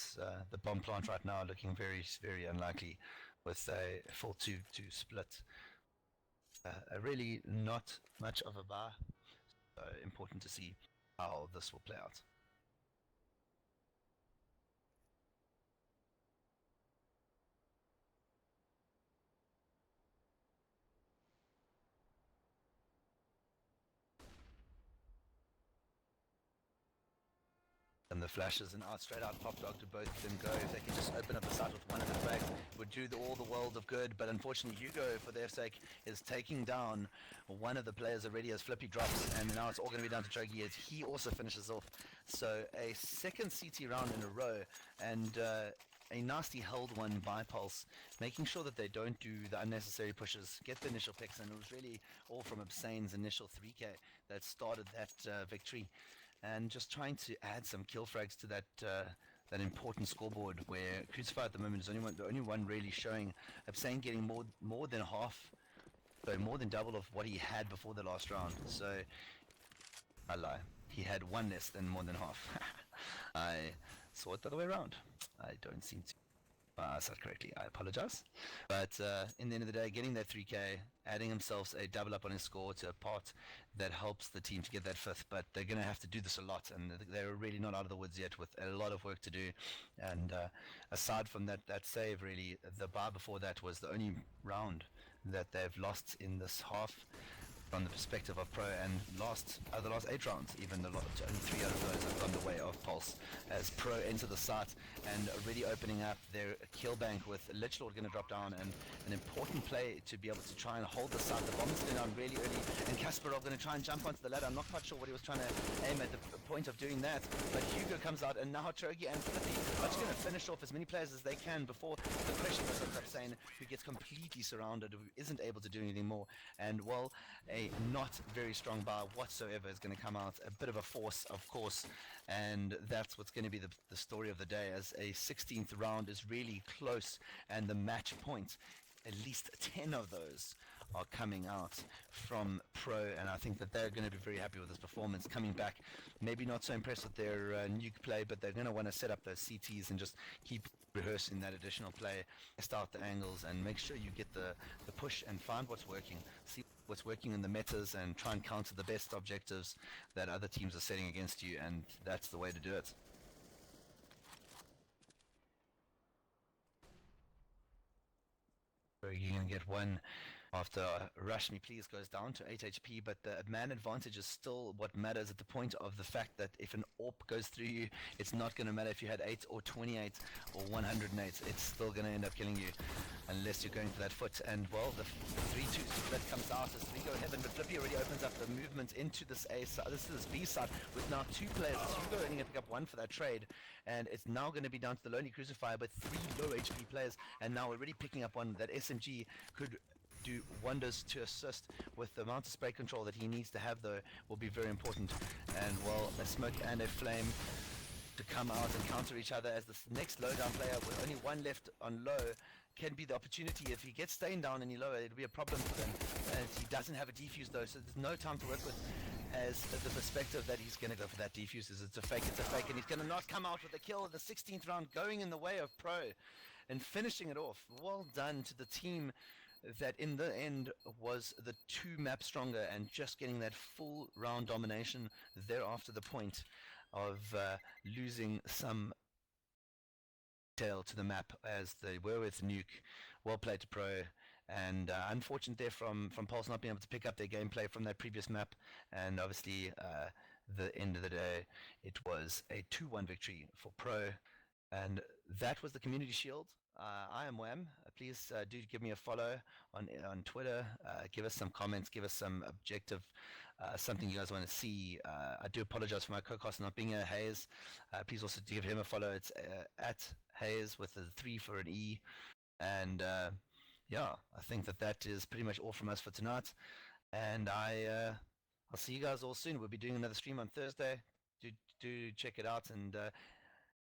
the bomb plant right now looking very, very unlikely with a full 2-2 split. Really not much of a bar, so important to see how this will play out. And the flashes and out straight out pop dog to both of them go. If they can just open up the site with one of the frags, would do all the world of good. But unfortunately, Hugo, for their sake, is taking down one of the players already as Flippy drops, and now it's all going to be down to Chogi as he also finishes off. So a second CT round in a row, and a nasty held one by Pulse, making sure that they don't do the unnecessary pushes, get the initial picks, and it was really all from Obscene's initial 3k that started that victory. And just trying to add some kill frags to that important scoreboard, where Crucify at the moment is the only one really showing. Obscene getting more than half, so more than double of what he had before the last round. So I lie, he had one less than more than half. I saw it the other way around. I don't seem to said correctly. I apologize. But in the end of the day, getting that 3k, adding themselves a double up on his score to a part that helps the team to get that 5th. But they're going to have to do this a lot, and they're really not out of the woods yet with a lot of work to do. And aside from that save, really, the bar before that was the only round that they've lost in this half, from the perspective of Pro, and the last 8 rounds, even only 3 out of those have gone the way of Pulse, as Pro enter the site and already opening up their kill bank with Lichlord going to drop down, and an important play to be able to try and hold the site. The bomb's going down really early, and Kasparov going to try and jump onto the ladder. I'm not quite sure what he was trying to aim at the point of doing that, but Hugo comes out, and now Trogi and Flippy are just going to finish off as many players as they can before the pressure goes up Sane, who gets completely surrounded, who isn't able to do anything more. And well, a not very strong bar whatsoever is going to come out. A bit of a force, of course, and that's what's going to be the story of the day, as a 16th round is really close, and the match points, at least 10 of those are coming out from Pro, and I think that they're going to be very happy with this performance. Coming back, maybe not so impressed with their nuke play, but they're going to want to set up those CTs and just keep rehearsing that additional play, test out the angles, and make sure you get the push and find what's working, see what's working in the metas, and try and counter the best objectives that other teams are setting against you, and that's the way to do it. So you're going to get one after Rush Me Please goes down to 8 HP, but the man advantage is still what matters at the point of the fact that if an AWP goes through you, it's not going to matter if you had 8 or 28 or 108, it's still going to end up killing you unless you're going for that foot. And well, the 3-2 split comes out as we go heaven, but Flippy already opens up the movement into this A side. This is this B side with now 2 players. Hugo only going to pick up 1 for that trade, and it's now going to be down to the lonely Crucifier, but 3 low HP players, and now already picking up one. That SMG could do wonders to assist with the amount of spray control that he needs to have, though, will be very important. And well, a smoke and a flame to come out and counter each other, as this next low down player with only 1 left on low can be the opportunity. If he gets staying down any lower, it'll be a problem for them, as he doesn't have a defuse though, so there's no time to work with, as the perspective that he's going to go for that defuse is it's a fake, and he's going to not come out with a kill. The 16th round going in the way of Pro and finishing it off. Well done to the team that in the end was the 2 map stronger, and just getting that full round domination thereafter, the point of losing some tail to the map as they were with Nuke. Well played to Pro, and unfortunate there from Pulse not being able to pick up their gameplay from that previous map, and obviously the end of the day it was a 2-1 victory for Pro, and that was the Community Shield. I am Wham. Please do give me a follow on Twitter. Give us some comments. Give us some objective, something you guys want to see. I do apologize for my co-host not being here, Hayes. Please also give him a follow. It's at Hayes with a 3 for an E. And yeah, I think that is pretty much all from us for tonight. And I'll see you guys all soon. We'll be doing another stream on Thursday. Do check it out. And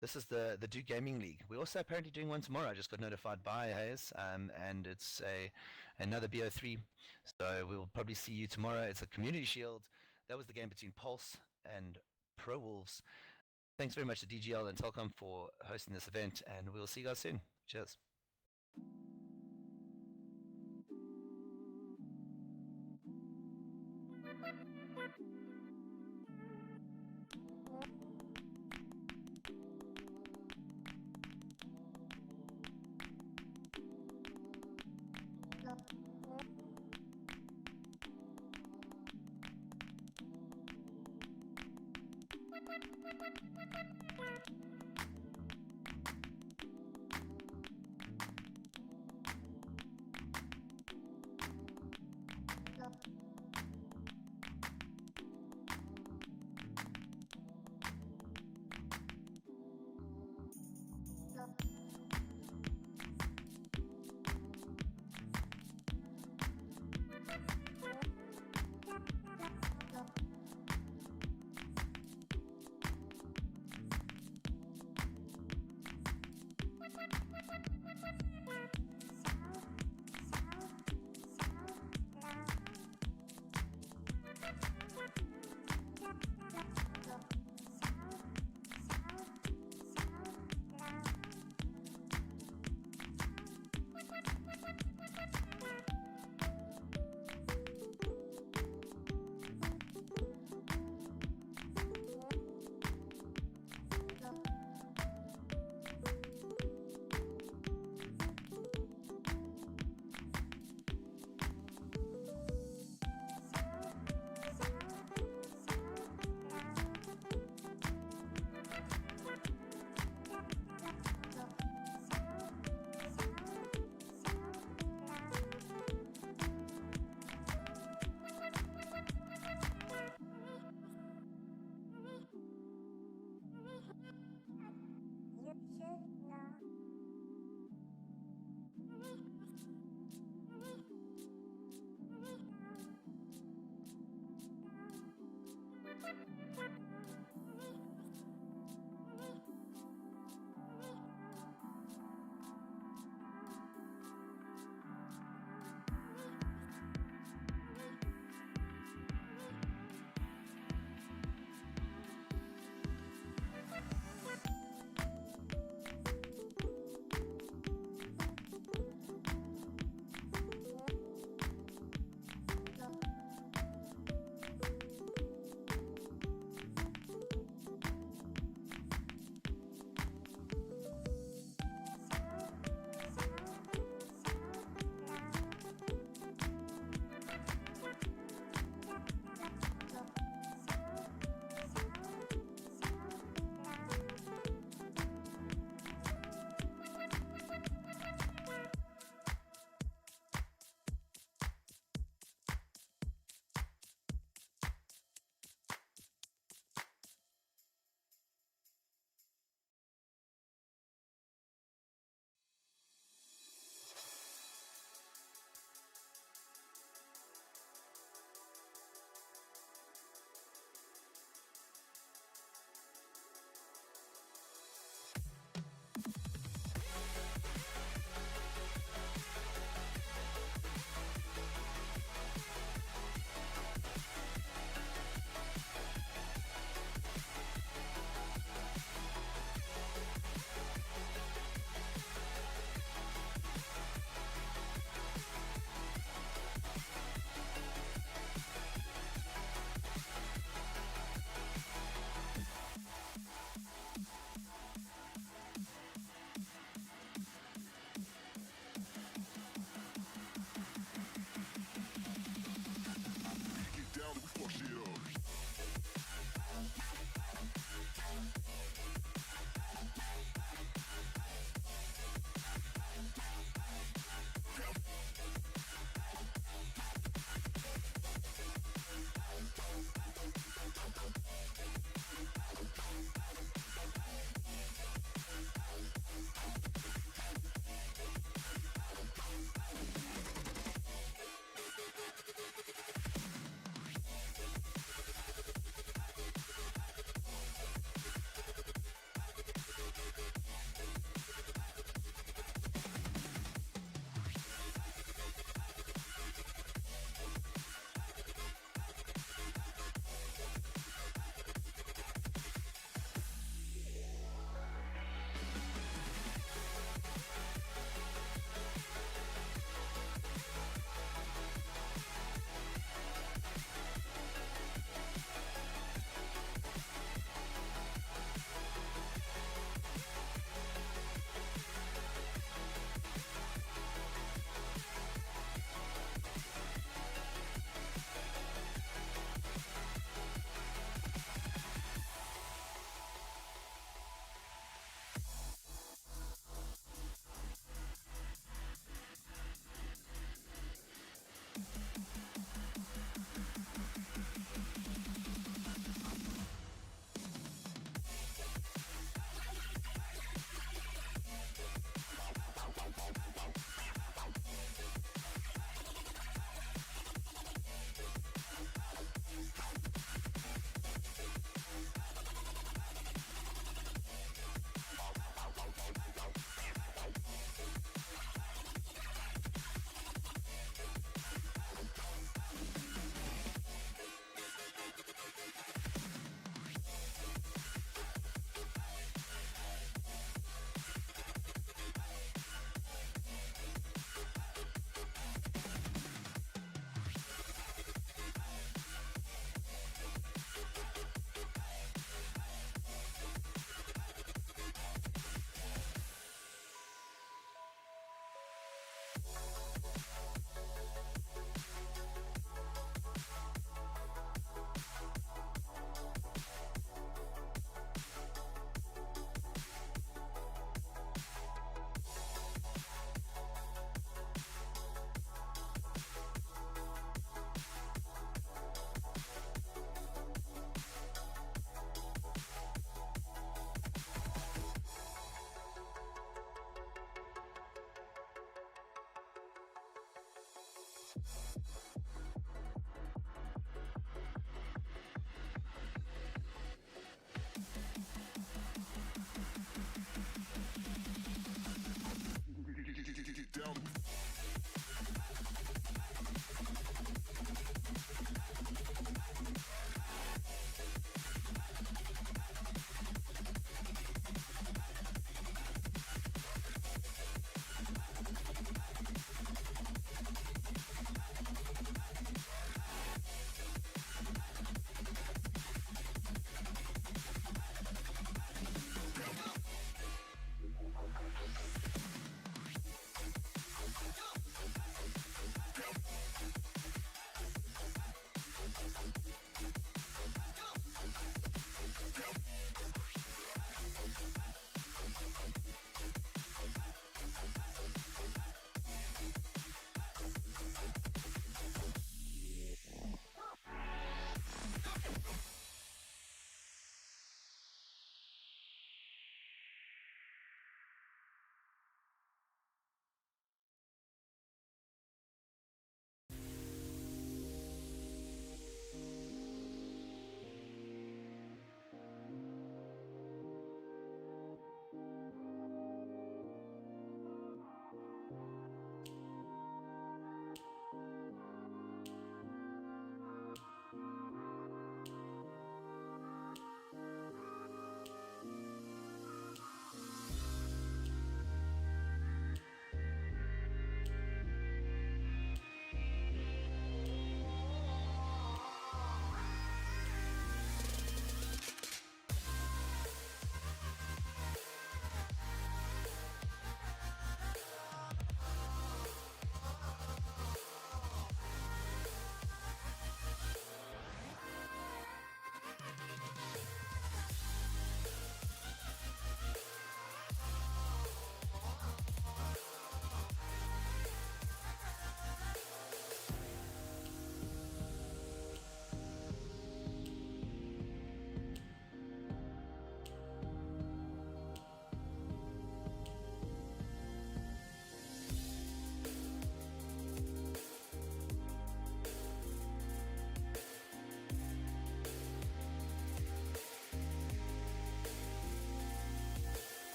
this is the Duke Gaming League. We're also apparently doing one tomorrow. I just got notified by Hayes, and it's another Bo3. So we'll probably see you tomorrow. It's a community shield. That was the game between Pulse and PROwolves. Thanks very much to DGL and Telcom for hosting this event, and we'll see you guys soon. Cheers.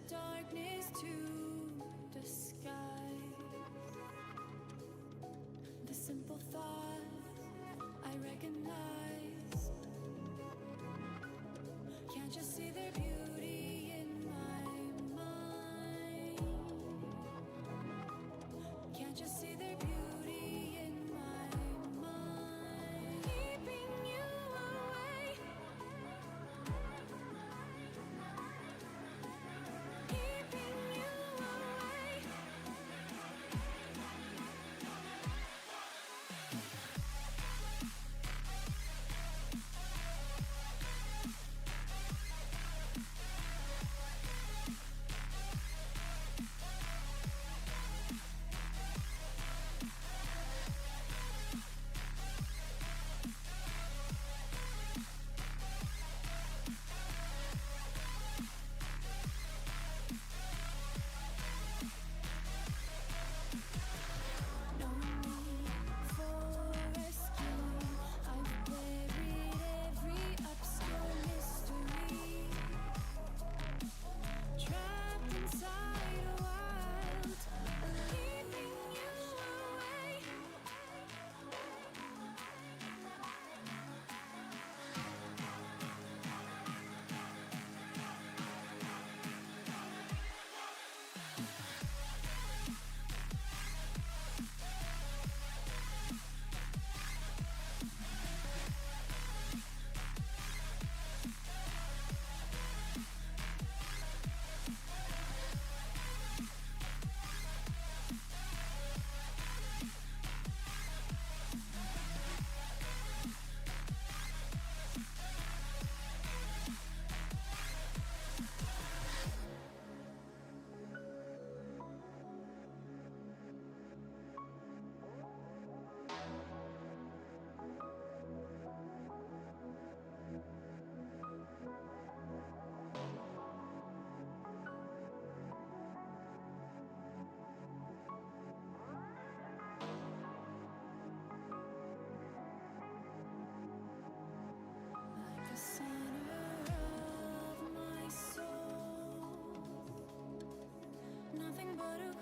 darkness to the sky. The simple thought I recognize. Can't you see their beauty in my mind? Can't you see their beauty in my mind? Keeping you away. Keeping you away. No need for rescue. I've buried every obscure mystery. Trapped inside a wild, keeping you away. Like the center of my soul, nothing but a